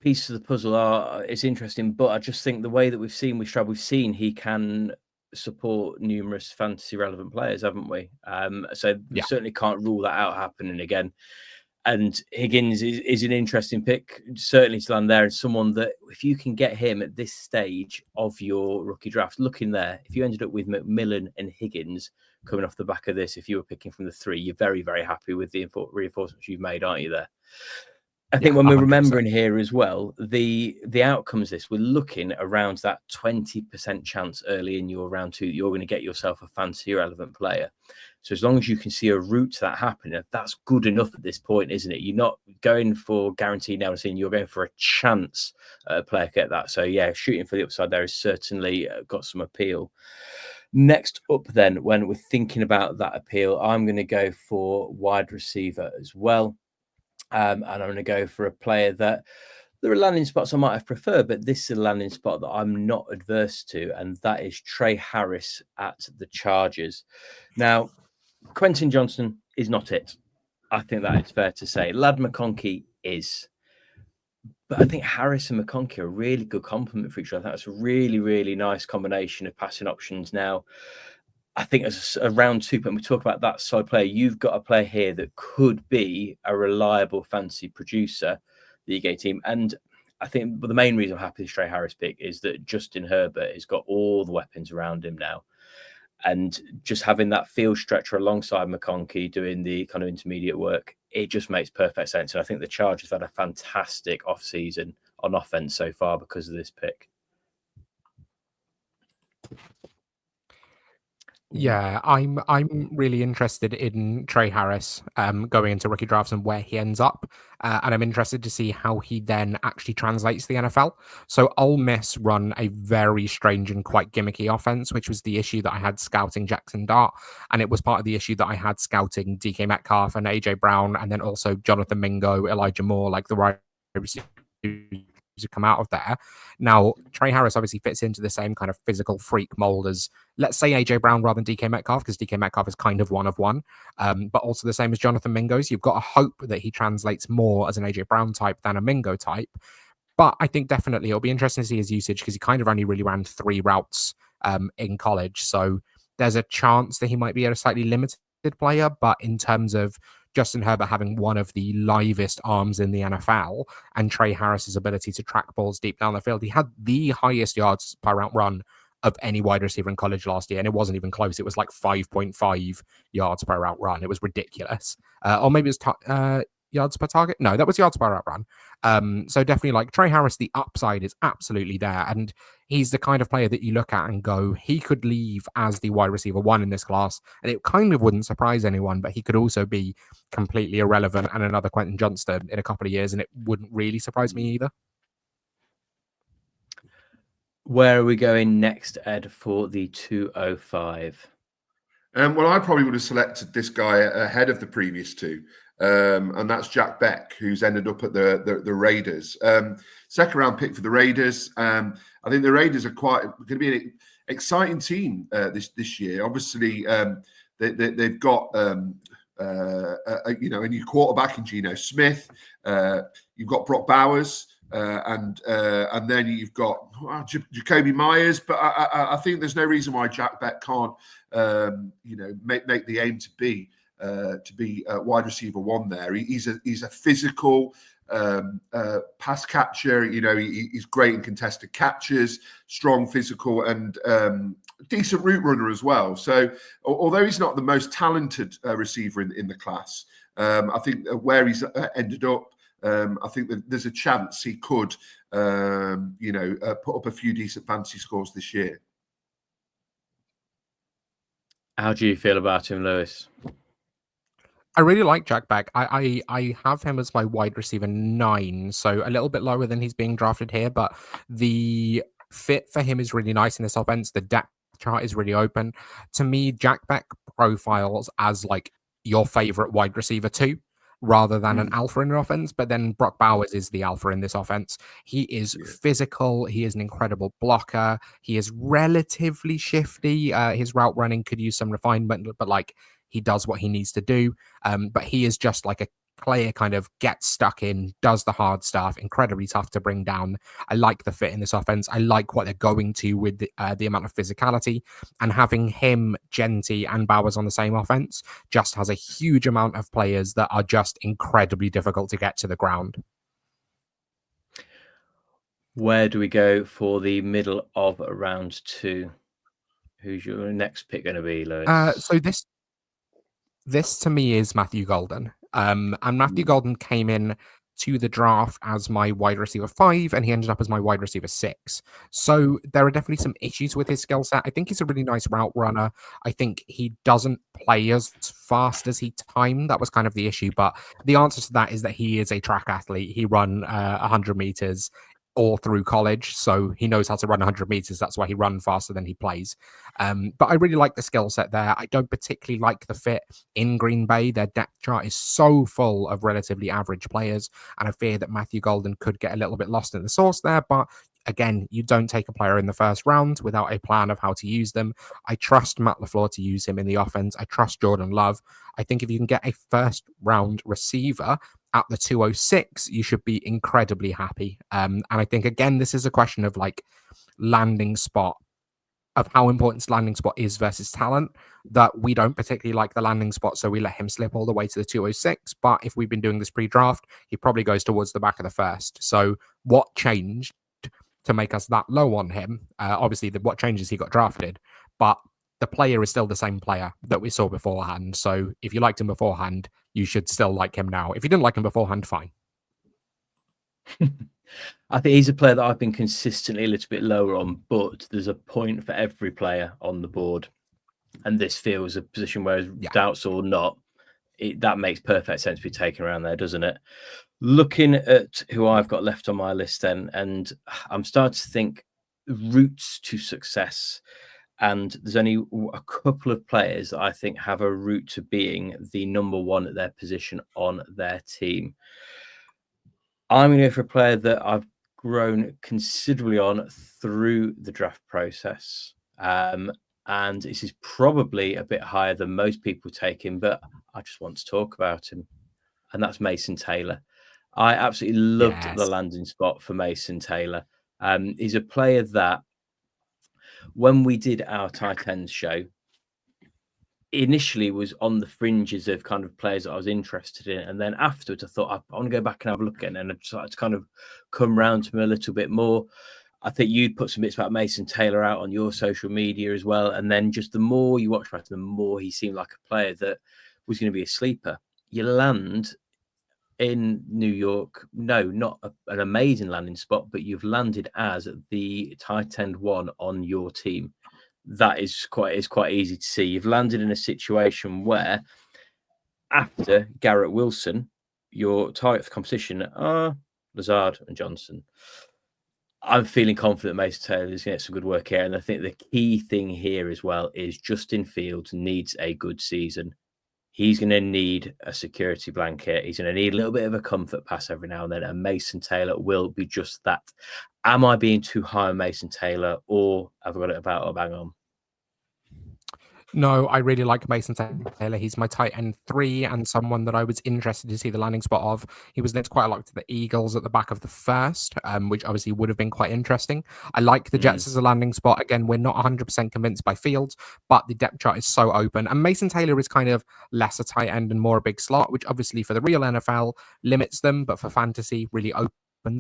piece of the puzzle is interesting, but I just think the way that we've seen he can support numerous fantasy relevant players, haven't we? So we certainly can't rule that out happening again. And Higgins is an interesting pick, certainly to land there, and someone that if you can get him at this stage of your rookie draft, looking there, if you ended up with McMillan and Higgins coming off the back of this, if you were picking from the 3, you're very, very happy with the reinforcements you've made, aren't you there? I think when we're remembering here as well, the outcomes of this, we're looking around that 20% chance early in your round 2 that you're going to get yourself a fantasy relevant player. So as long as you can see a route to that happening, that's good enough at this point, isn't it? You're not going for guaranteed now, you're going for a chance a player get that. So yeah, shooting for the upside there is certainly got some appeal. Next up then, when we're thinking about that appeal, I'm going to go for wide receiver as well. And I'm going to go for a player that there are landing spots I might have preferred, but this is a landing spot that I'm not adverse to, and that is Trey Harris at the Chargers. Now, Quentin Johnston is not it. I think that it's fair to say. Lad McConkey is. But I think Harris and McConkey are a really good complement for each other. I think that's a really, really nice combination of passing options now. I think as a round 2, when we talk about that side player, you've got a player here that could be a reliable fantasy producer, the EGA team. And I think the main reason I'm happy with Trey Harris pick is that Justin Herbert has got all the weapons around him now. And just having that field stretcher alongside McConkey doing the kind of intermediate work, it just makes perfect sense. And I think the Chargers have had a fantastic offseason on offense so far because of this pick. Yeah, I'm really interested in Trey Harris going into rookie drafts and where he ends up. And I'm interested to see how he then actually translates to the NFL. So Ole Miss run a very strange and quite gimmicky offense, which was the issue that I had scouting Jaxson Dart. And it was part of the issue that I had scouting DK Metcalf and AJ Brown, and then also Jonathan Mingo, Elijah Moore, like the right receivers to come out of there. Now, Trey Harris obviously fits into the same kind of physical freak mold as, let's say, AJ Brown rather than DK Metcalf, because DK Metcalf is kind of one of one, but also the same as Jonathan Mingo's. You've got to hope that he translates more as an AJ Brown type than a Mingo type. But I think definitely it'll be interesting to see his usage, because he kind of only really ran 3 routes in college. So there's a chance that he might be a slightly limited player, but in terms of Justin Herbert having one of the livest arms in the NFL and Trey Harris's ability to track balls deep down the field, he had the highest yards per route run of any wide receiver in college last year, and it wasn't even close. It was like 5.5 yards per route run. It was ridiculous. Or maybe it was yards per target. No, that was yards per route run. So definitely, like, Trey Harris, the upside is absolutely there, and he's the kind of player that you look at and go, he could leave as the wide receiver 1 in this class, and it kind of wouldn't surprise anyone, but he could also be completely irrelevant and another Quentin Johnston in a couple of years, and it wouldn't really surprise me either. Where are we going next, Ed, for the 205? Well, I probably would have selected this guy ahead of the previous 2. And that's Jack Beck, who's ended up at the Raiders. Second round pick for the Raiders. I think the Raiders are going to be an exciting team this year. Obviously, they've got a new quarterback in Geno Smith. You've got Brock Bowers. And then you've got Jacoby Myers, but I think there's no reason why Jack Beck can't, make the aim to be wide receiver 1 there. He's a physical pass catcher. He's great in contested catches, strong physical, and decent route runner as well. So although he's not the most talented receiver in the class, I think where he's ended up, I think that there's a chance he could, put up a few decent fantasy scores this year. How do you feel about him, Lewis? I really like Jack Beck. I have him as my wide receiver 9, so a little bit lower than he's being drafted here, but the fit for him is really nice in this offense. The depth chart is really open. To me, Jack Beck profiles as like your favorite wide receiver 2 rather than an alpha in an offense, but then Brock Bowers is the alpha in this offense. He is physical. He is an incredible blocker. He is relatively shifty. His route running could use some refinement, but like, he does what he needs to do. But he is just like a player, kind of gets stuck in, does the hard stuff, incredibly tough to bring down. I like the fit in this offense. I like what they're going to with the amount of physicality, and having him, Genty, and Bowers on the same offense just has a huge amount of players that are just incredibly difficult to get to the ground. Where do we go for the middle of round 2? Who's your next pick going to be, Lewis? So this to me is Matthew Golden. And Matthew Golden came in to the draft as my wide receiver 5, and he ended up as my wide receiver 6. So there are definitely some issues with his skill set. I think he's a really nice route runner. I think he doesn't play as fast as he timed. That was kind of the issue. But the answer to that is that he is a track athlete. He run 100 meters all through college, so he knows how to run 100 meters. That's why he runs faster than he plays. But I really like the skill set there. I don't particularly like the fit in Green Bay. Their depth chart is so full of relatively average players, and I fear that Matthew Golden could get a little bit lost in the sauce there. But again, you don't take a player in the first round without a plan of how to use them. I trust Matt LaFleur to use him in the offense. I trust Jordan Love. I think if you can get a first round receiver at the 206, you should be incredibly happy. And I think, again, this is a question of like landing spot, of how important landing spot is versus talent, that we don't particularly like the landing spot, so we let him slip all the way to the 206. But if we've been doing this pre-draft, he probably goes towards the back of the first. So what changed to make us that low on him? Obviously, what changes, he got drafted, but the player is still the same player that we saw beforehand. So if you liked him beforehand, you should still like him now. If you didn't like him beforehand, fine. I think he's a player that I've been consistently a little bit lower on, but there's a point for every player on the board. And this feels a position where, doubts or not, that makes perfect sense to be taken around there, doesn't it? Looking at who I've got left on my list then, and I'm starting to think routes to success. And there's only a couple of players that I think have a route to being the number one at their position on their team. I'm going to go for a player that I've grown considerably on through the draft process. And this is probably a bit higher than most people take him, but I just want to talk about him. And that's Mason Taylor. I absolutely loved the landing spot for Mason Taylor. He's a player that, when we did our tight ends show, initially was on the fringes of kind of players that I was interested in. And then afterwards, I thought, I want to go back and have a look at it. And I decided to kind of come round to him a little bit more. I think you'd put some bits about Mason Taylor out on your social media as well. And then just the more you watch about him, the more he seemed like a player that was going to be a sleeper. You land in New York, no, not an amazing landing spot, but you've landed as the tight end 1 on your team. That is quite easy to see. You've landed in a situation where, after Garrett Wilson, your target for competition are Lazard and Johnson. I'm feeling confident Mason Taylor is going to get some good work here. And I think the key thing here as well is Justin Fields needs a good season. He's going to need a security blanket. He's going to need a little bit of a comfort pass every now and then. And Mason Taylor will be just that. Am I being too high on Mason Taylor, or have I got it about or bang on? No, I really like Mason Taylor. He's my tight end 3 and someone that I was interested to see the landing spot of. He was linked quite a lot to the Eagles at the back of the first, which obviously would have been quite interesting. I like the Jets as a landing spot. Again, we're not 100% convinced by Fields, but the depth chart is so open. And Mason Taylor is kind of less a tight end and more a big slot, which obviously for the real NFL limits them, but for fantasy really opens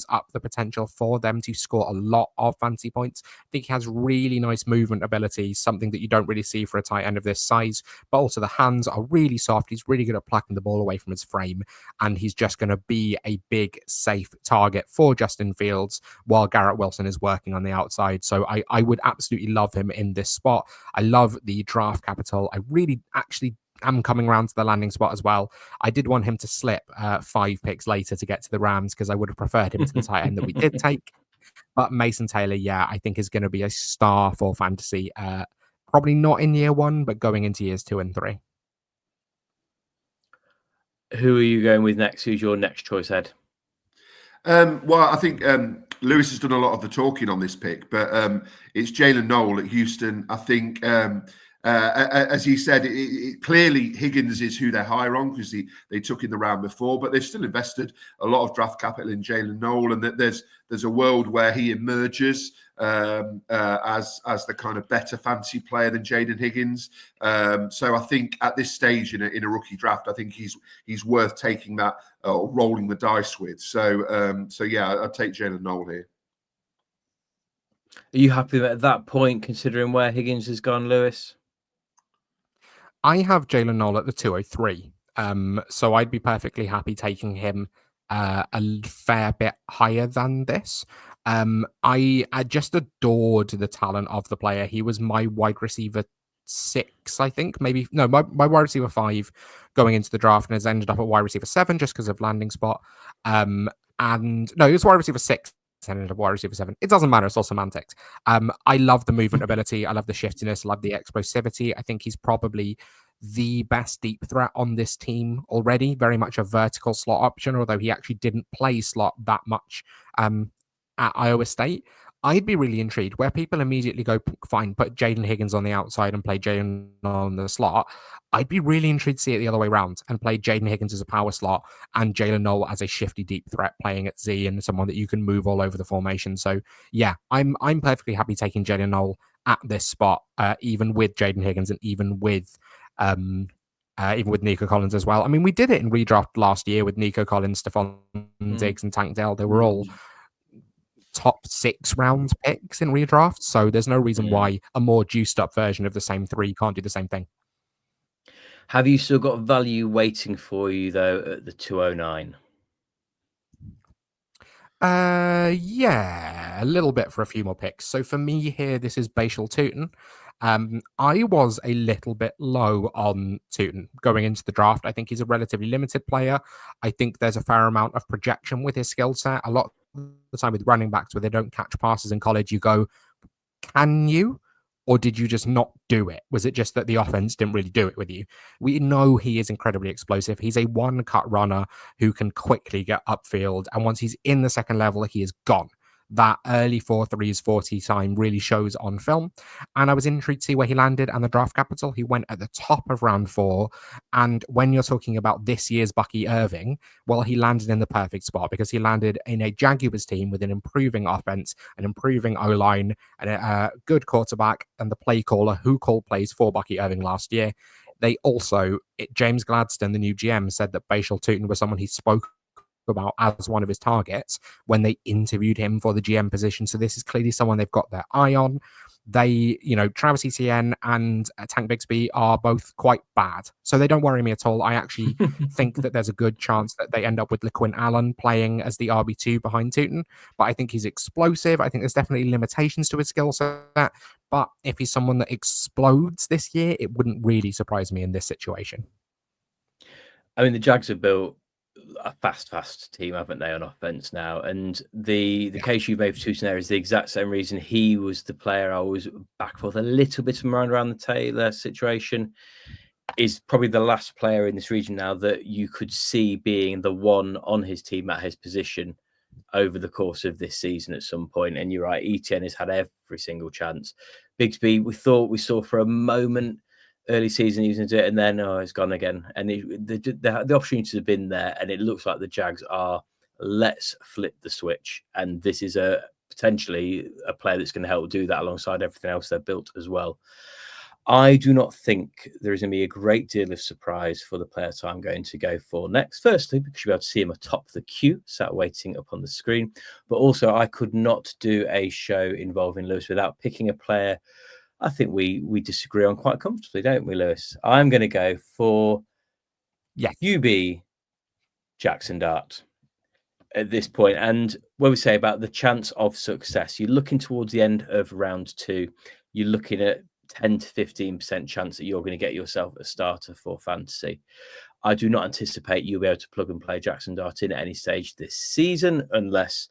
up the potential for them to score a lot of fantasy points. I think he has really nice movement ability, something that you don't really see for a tight end of this size, but also the hands are really soft. He's really good at plucking the ball away from his frame, and he's just going to be a big, safe target for Justin Fields while Garrett Wilson is working on the outside. So I would absolutely love him in this spot. I love the draft capital. I really actually am coming around to the landing spot as well. I did want him to slip 5 picks later to get to the Rams because I would have preferred him to the tight end that we did take. But Mason Taylor, I think is going to be a star for fantasy. Probably not in year 1, but going into years 2 and 3. Who are you going with next? Who's your next choice, Ed? Well, I think Lewis has done a lot of the talking on this pick, but it's Jalen Noel at Houston. I think as he said, clearly Higgins is who they're higher on because they took in the round before, but they've still invested a lot of draft capital in Jalen Noel, and that there's a world where he emerges as the kind of better fantasy player than Jaden Higgins. So I think at this stage in a rookie draft, I think he's worth taking that rolling the dice with. So I'd take Jalen Noel here. Are you happy at that point, considering where Higgins has gone, Lewis? I have Jalen Noel at the 203. So I'd be perfectly happy taking him a fair bit higher than this. I just adored the talent of the player. He was my wide receiver 6, I think, maybe. No, my wide receiver 5 going into the draft, and has ended up at wide receiver 7 just because of landing spot. And no, he was wide receiver 6. Ended up wide receiver 7. It doesn't matter. It's all semantics. I love the movement ability. I love the shiftiness. I love the explosivity. I think he's probably the best deep threat on this team already. Very much a vertical slot option, although he actually didn't play slot that much at Iowa State. I'd be really intrigued where people immediately go, fine, put Jaden Higgins on the outside and play Jalen on the slot. I'd be really intrigued to see it the other way around and play Jaden Higgins as a power slot and Jalen Knoll as a shifty deep threat playing at Z and someone that you can move all over the formation. So yeah, I'm perfectly happy taking Jalen Knoll at this spot, even with Jaden Higgins and even with Nico Collins as well. I mean, we did it in redraft last year with Nico Collins, Stephon Diggs, and Tank Dell. They were all top 6 round picks in redraft, so there's no reason why a more juiced up version of the same 3 can't do the same thing. Have you still got value waiting for you though at the 209? Yeah, a little bit for a few more picks. So for me here, this is Bashal Tootin. I was a little bit low on Tootin going into the draft. I think he's a relatively limited player. I think there's a fair amount of projection with his skill set. A lot of the time with running backs where they don't catch passes in college, you go, can you? Or did you just not do it? Was it just that the offense didn't really do it with you? We know he is incredibly explosive. He's a one-cut runner who can quickly get upfield. And once he's in the second level, he is gone. That early 4.3s 40 time really shows on film. And I was intrigued to see where he landed and the draft capital. He went at the top of round 4. And when you're talking about this year's Bucky Irving, well, he landed in the perfect spot because he landed in a Jaguars team with an improving offense, an improving O-line, and a good quarterback, and the play caller who called plays for Bucky Irving last year. They also, James Gladstone, the new GM, said that Bashal Tootin was someone he spoke about as one of his targets when they interviewed him for the GM position. So this is clearly someone they've got their eye on. They, Travis Etienne and Tank Bigsby are both quite bad. So they don't worry me at all. I actually think that there's a good chance that they end up with LeQuint Allen playing as the RB2 behind Tootin. But I think he's explosive. I think there's definitely limitations to his skill set. But if he's someone that explodes this year, it wouldn't really surprise me in this situation. I mean, the Jags have built a fast team, haven't they, on offense now? And the case you made for Tootin there is the exact same reason he was the player I was back forth a little bit around the Taylor situation. Is probably the last player in this region now that you could see being the one on his team at his position over the course of this season at some point. And you're right, Etienne has had every single chance. Bigsby, we thought we saw for a moment early season he was going to do it, and then it's gone again. And the opportunities have been there, and it looks like the Jags are, let's flip the switch. And this is potentially a player that's going to help do that alongside everything else they've built as well. I do not think there is going to be a great deal of surprise for the players I'm going to go for next. Firstly, because you'll be able to see him atop the queue, sat waiting up on the screen. But also, I could not do a show involving Lewis without picking a player I think we disagree on quite comfortably, don't we, Lewis? I'm going to go for UB Jaxson Dart at this point. And what we say about the chance of success, you're looking towards the end of round 2, you're looking at 10 to 15% chance that you're going to get yourself a starter for fantasy. I do not anticipate you'll be able to plug and play Jaxson Dart in at any stage this season unless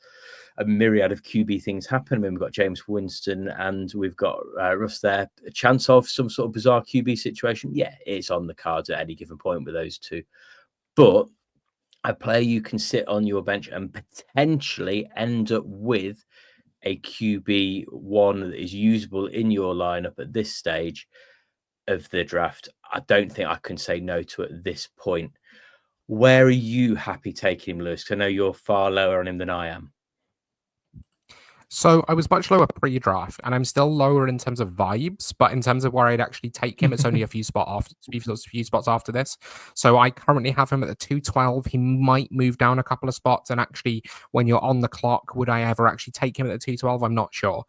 a myriad of QB things happen. I mean, we've got James Winston and we've got Russ there. A chance of some sort of bizarre QB situation, yeah, it's on the cards at any given point with those two. But a player you can sit on your bench and potentially end up with a QB1 that is usable in your lineup at this stage of the draft, I don't think I can say no to at this point. Where are you happy taking him, Lewis? Because I know you're far lower on him than I am. So I was much lower pre-draft, and I'm still lower in terms of vibes, but in terms of where I'd actually take him, it's only a few spots after this. So I currently have him at the 212. He might move down a couple of spots, and actually, when you're on the clock, would I ever actually take him at the 212? I'm not sure.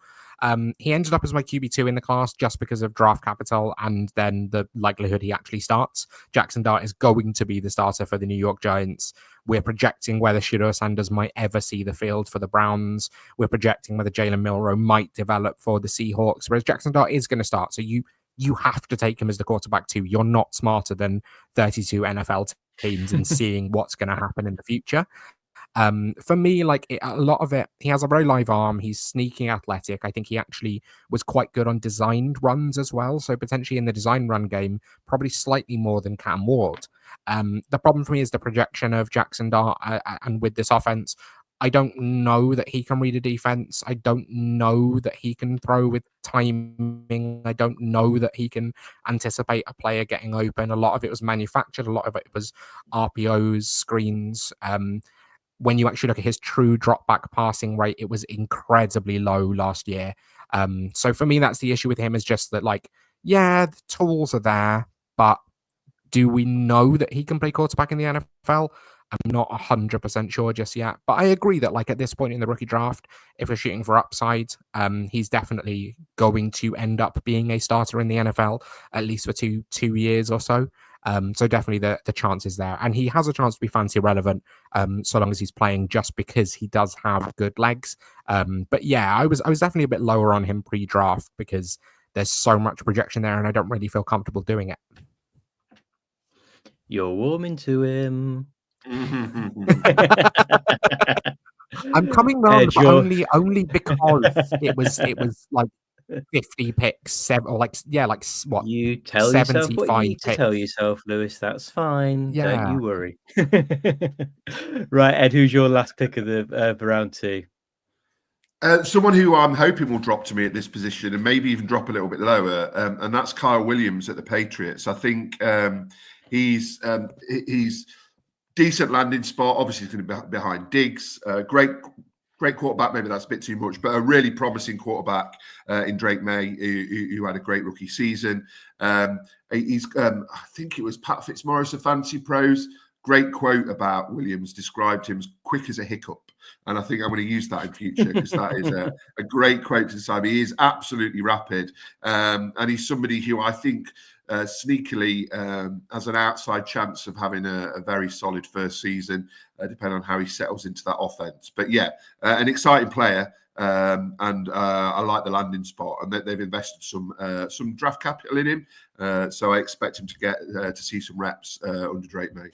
He ended up as my QB2 in the class just because of draft capital and then the likelihood he actually starts. Jaxson Dart is going to be the starter for the New York Giants. We're projecting whether Shedeur Sanders might ever see the field for the Browns. We're projecting whether Jalen Milroe might develop for the Seahawks, whereas Jaxson Dart is going to start. So you have to take him as the quarterback too. You're not smarter than 32 NFL teams in seeing what's going to happen in the future. For me, a lot of it, he has a very live arm. He's sneaky athletic. I think he actually was quite good on designed runs as well. So potentially in the design run game, probably slightly more than Cam Ward. The problem for me is the projection of Jaxson Dart, and with this offense, I don't know that he can read a defense. I don't know that he can throw with timing. I don't know that he can anticipate a player getting open. A lot of it was manufactured. A lot of it was RPOs, screens. When you actually look at his true drop back passing rate, it was incredibly low last year. So for me, that's the issue with him, is just that, the tools are there, but do we know that he can play quarterback in the NFL? I'm not 100% sure just yet, but I agree that at this point in the rookie draft, if we're shooting for upside, he's definitely going to end up being a starter in the NFL, at least for two years or so. So definitely the chance is there, and he has a chance to be fantasy relevant, so long as he's playing, just because he does have good legs. But yeah, I was definitely a bit lower on him pre-draft because there's so much projection there, and I don't really feel comfortable doing it. You're warming to him. I'm coming round, but only because it was 50 picks, what? You tell yourself what you need to picks. tell yourself, Lewis. That's fine. Yeah. Don't you worry. Right, Ed, who's your last pick of the round two? Someone who I'm hoping will drop to me at this position and maybe even drop a little bit lower, and that's Kyle Williams at the Patriots. I think he's decent landing spot. Obviously, he's going to be behind Diggs. Great quarterback. Maybe that's a bit too much, but a really promising quarterback in Drake May, who had a great rookie season. I think it was Pat Fitzmaurice of Fantasy Pros. Great quote about Williams, described him as quick as a hiccup. And I think I'm going to use that in future, because that is a great quote to describe. He is absolutely rapid. And he's somebody who I think sneakily has an outside chance of having a very solid first season, depending on how he settles into that offense. But yeah, an exciting player. And I like the landing spot, and they've invested some draft capital in him. So I expect him to get to see some reps under Drake May.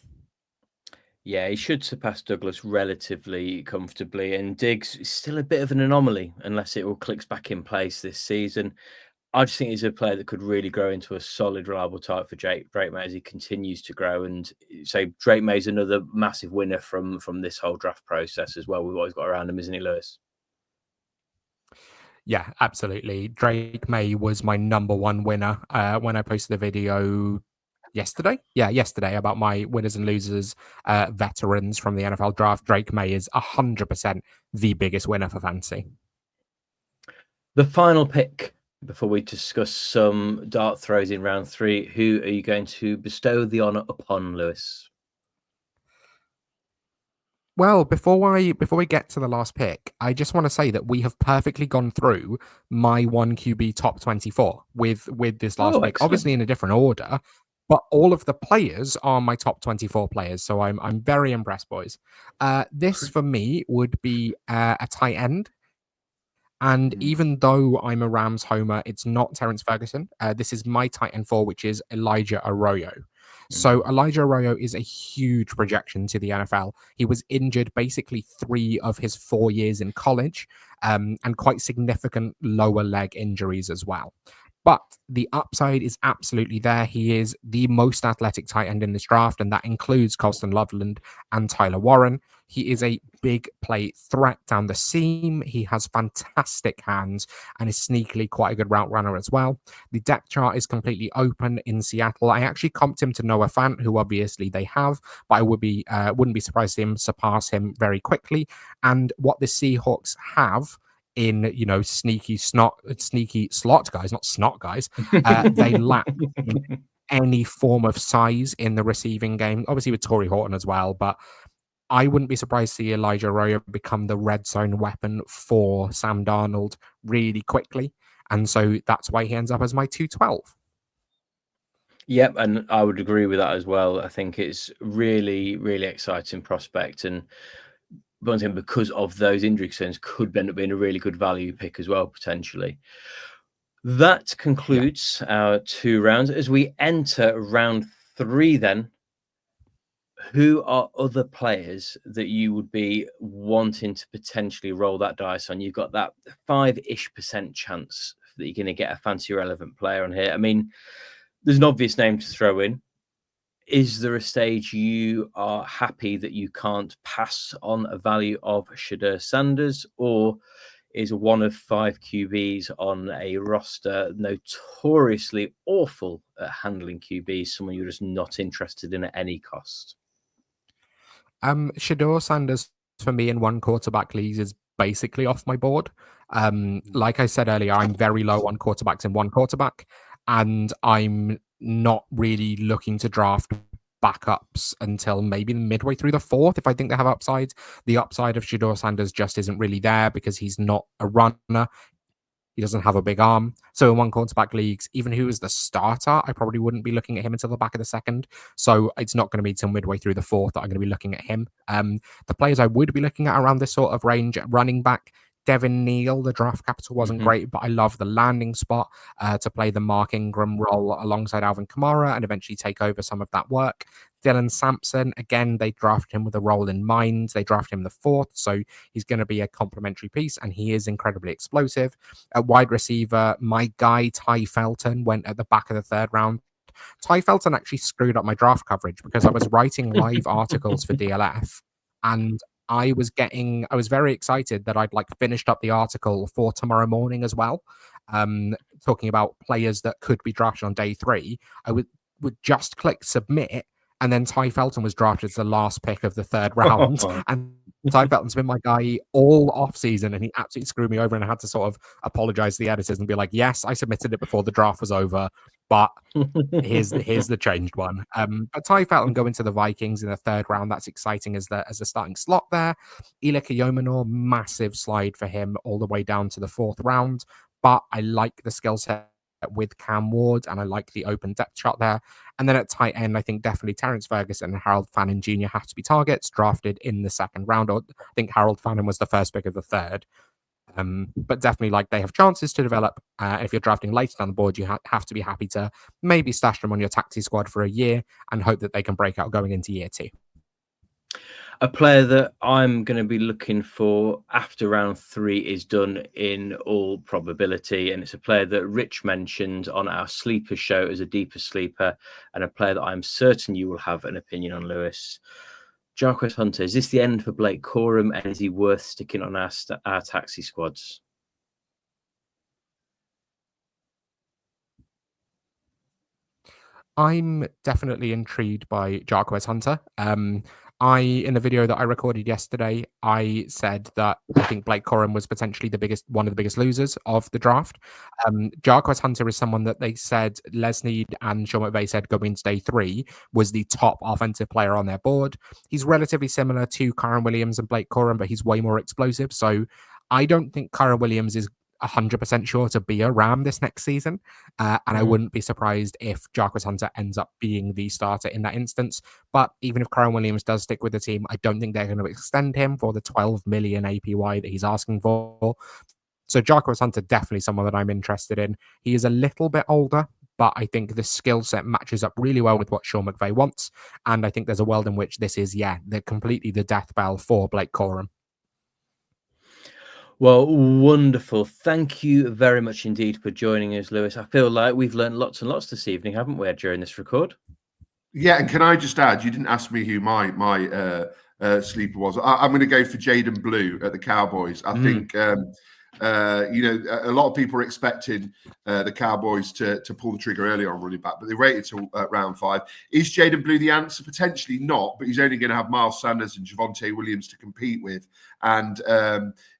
Yeah, he should surpass Douglas relatively comfortably, and Diggs is still a bit of an anomaly unless it all clicks back in place this season. I just think he's a player that could really grow into a solid, reliable type for Drake May as he continues to grow. And so Drake May's another massive winner from this whole draft process as well. We've always got around him, isn't he, Lewis? Yeah, absolutely. Drake May was my number one winner when I posted the video yesterday about my winners and losers, veterans from the NFL draft. Drake May is 100% the biggest winner for fantasy. The final pick before we discuss some dart throws in round three. Who are you going to bestow the honor upon, Lewis? Well, before we get to the last pick, I just want to say that we have perfectly gone through my one QB top 24 with this last pick, excellent. Obviously in a different order, but all of the players are my top 24 players. So I'm very impressed, boys. This for me would be a tight end. And even though I'm a Rams homer, it's not Terrence Ferguson. This is my tight end 4, which is Elijah Arroyo. So Elijah Arroyo is a huge projection to the NFL. He was injured basically 3 of his 4 years in college, and quite significant lower leg injuries as well. But the upside is absolutely there. He is the most athletic tight end in this draft, and that includes Colston Loveland and Tyler Warren. He is a big play threat down the seam. He has fantastic hands and is sneakily quite a good route runner as well. The depth chart is completely open in Seattle. I actually comped him to Noah Fant, who obviously they have, but I wouldn't be surprised to surpass him very quickly. And what the Seahawks have in, sneaky slot guys, not snot guys, they lack any form of size in the receiving game. Obviously with Torrey Horton as well, but I wouldn't be surprised to see Elijah Royer become the red zone weapon for Sam Darnold really quickly. And so that's why he ends up as my 212. Yep, and I would agree with that as well. I think it's really, really exciting prospect. And once again, because of those injury concerns, could end up being a really good value pick as well, potentially. That concludes our 2 rounds. As we enter round 3 then, who are other players that you would be wanting to potentially roll that dice on? You've got that 5-ish% chance that you're going to get a fancy relevant player on here. I mean, there's an obvious name to throw in. Is there a stage you are happy that you can't pass on a value of Shedeur Sanders, or is one of 5 QBs on a roster notoriously awful at handling QBs someone you're just not interested in at any cost? Shedeur Sanders for me in 1 quarterback leagues is basically off my board. Like I said earlier, I'm very low on quarterbacks in 1 quarterback, and I'm not really looking to draft backups until maybe midway through the 4th if I think they have upside. The upside of Shedeur Sanders just isn't really there because he's not a runner. He doesn't have a big arm. So in 1 quarterback leagues, even who is the starter, I probably wouldn't be looking at him until the back of the 2nd. So it's not going to be till midway through the 4th that I'm going to be looking at him. The players I would be looking at around this sort of range, running back, Devin Neal, the draft capital wasn't great, but I love the landing spot to play the Mark Ingram role alongside Alvin Kamara and eventually take over some of that work. Dylan Sampson, again, they drafted him with a role in mind. They drafted him the 4th, so he's going to be a complementary piece, and he is incredibly explosive. At wide receiver, my guy Ty Felton went at the back of the 3rd round. Ty Felton actually screwed up my draft coverage because I was writing live articles for DLF, and I was very excited that I'd finished up the article for tomorrow morning as well, talking about players that could be drafted on day 3. I would just click submit, and then Ty Felton was drafted as the last pick of the 3rd round. And Ty Felton's been my guy all off season, and he absolutely screwed me over, and I had to sort of apologize to the editors and be like, yes, I submitted it before the draft was over, but here's the changed one. But Ty Felton going to the Vikings in the 3rd round, that's exciting as the starting slot there. Elika Yomenor, massive slide for him all the way down to the 4th round, but I like the skill set with Cam Ward, and I like the open depth chart there. And then at tight end, I think definitely Terrence Ferguson and Harold Fannin Jr. have to be targets, drafted in the 2nd round. Or I think Harold Fannin was the first pick of the 3rd. But definitely they have chances to develop. If you're drafting later down the board, you have to be happy to maybe stash them on your taxi squad for a year and hope that they can break out going into year 2. A player that I'm going to be looking for after round 3 is done in all probability, and it's a player that Rich mentioned on our sleeper show as a deeper sleeper, and a player that I'm certain you will have an opinion on, Lewis. Jarquez Hunter, is this the end for Blake Corum, and is he worth sticking on our taxi squads? I'm definitely intrigued by Jarquez Hunter. In the video that I recorded yesterday, I said that I think Blake Corum was potentially one of the biggest losers of the draft. Jarquez Hunter is someone that they said Les Snead and Sean McVay said going into day 3 was the top offensive player on their board. He's relatively similar to Kyren Williams and Blake Corum, but he's way more explosive. So I don't think Kyren Williams is 100% sure to be a Ram this next season. And I wouldn't be surprised if Jarquez Hunter ends up being the starter in that instance. But even if Kyren Williams does stick with the team, I don't think they're going to extend him for the 12 million APY that he's asking for. So Jarquez Hunter, definitely someone that I'm interested in. He is a little bit older, but I think the skill set matches up really well with what Sean McVay wants. And I think there's a world in which this is, completely the death bell for Blake Corum. Well, wonderful. Thank you very much indeed for joining us, Lewis. I feel like we've learned lots and lots this evening, haven't we, during this record? Yeah, and can I just add, you didn't ask me who my sleeper was. I'm going to go for Jaden Blue at the Cowboys. I think a lot of people are expecting the Cowboys to pull the trigger early on running back, but they rated till round 5. Is Jaden Blue the answer? Potentially not, but he's only going to have Miles Sanders and Javonte Williams to compete with. And,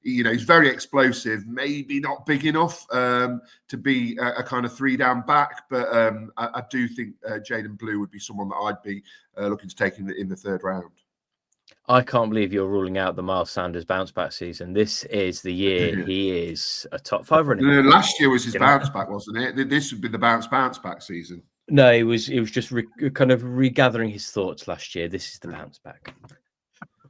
he's very explosive, maybe not big enough to be a kind of 3-down back, but I do think Jaden Blue would be someone that I'd be looking to take in the 3rd round. I can't believe you're ruling out the Miles Sanders bounce back season. This is the year he is a top 5 running back. Last year was his bounce back, wasn't it? This would be the bounce back season. No, it was just kind of regathering his thoughts last year. This is the bounce back.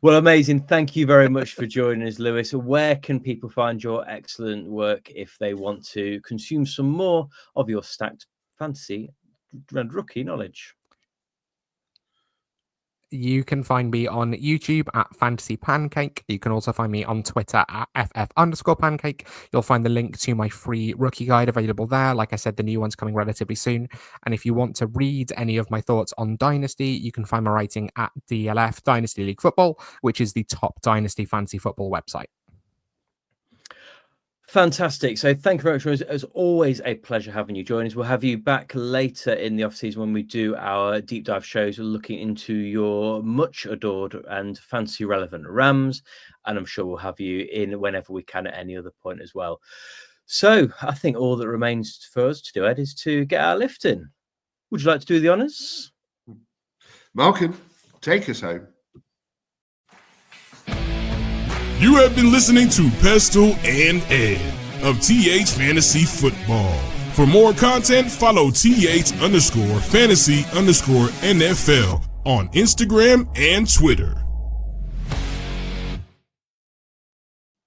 Well, amazing. Thank you very much for joining us, Lewis. Where can people find your excellent work if they want to consume some more of your stacked fantasy and rookie knowledge? You can find me on YouTube at Fantasy Pancake. You can also find me on Twitter at FF_pancake. You'll find the link to my free rookie guide available there. Like I said, the new one's coming relatively soon. And if you want to read any of my thoughts on Dynasty, you can find my writing at DLF, Dynasty League Football, which is the top Dynasty fantasy football website. Fantastic. So thank you very much. It's always a pleasure having you join us. We'll have you back later in the off-season when we do our deep dive shows looking into your much adored and fantasy relevant Rams. And I'm sure we'll have you in whenever we can at any other point as well. So I think all that remains for us to do, Ed, is to get our lift in. Would you like to do the honours? Malcolm, take us home. You have been listening to Pestle and Ed of TH Fantasy Football. For more content, follow TH_fantasy_NFL on Instagram and Twitter.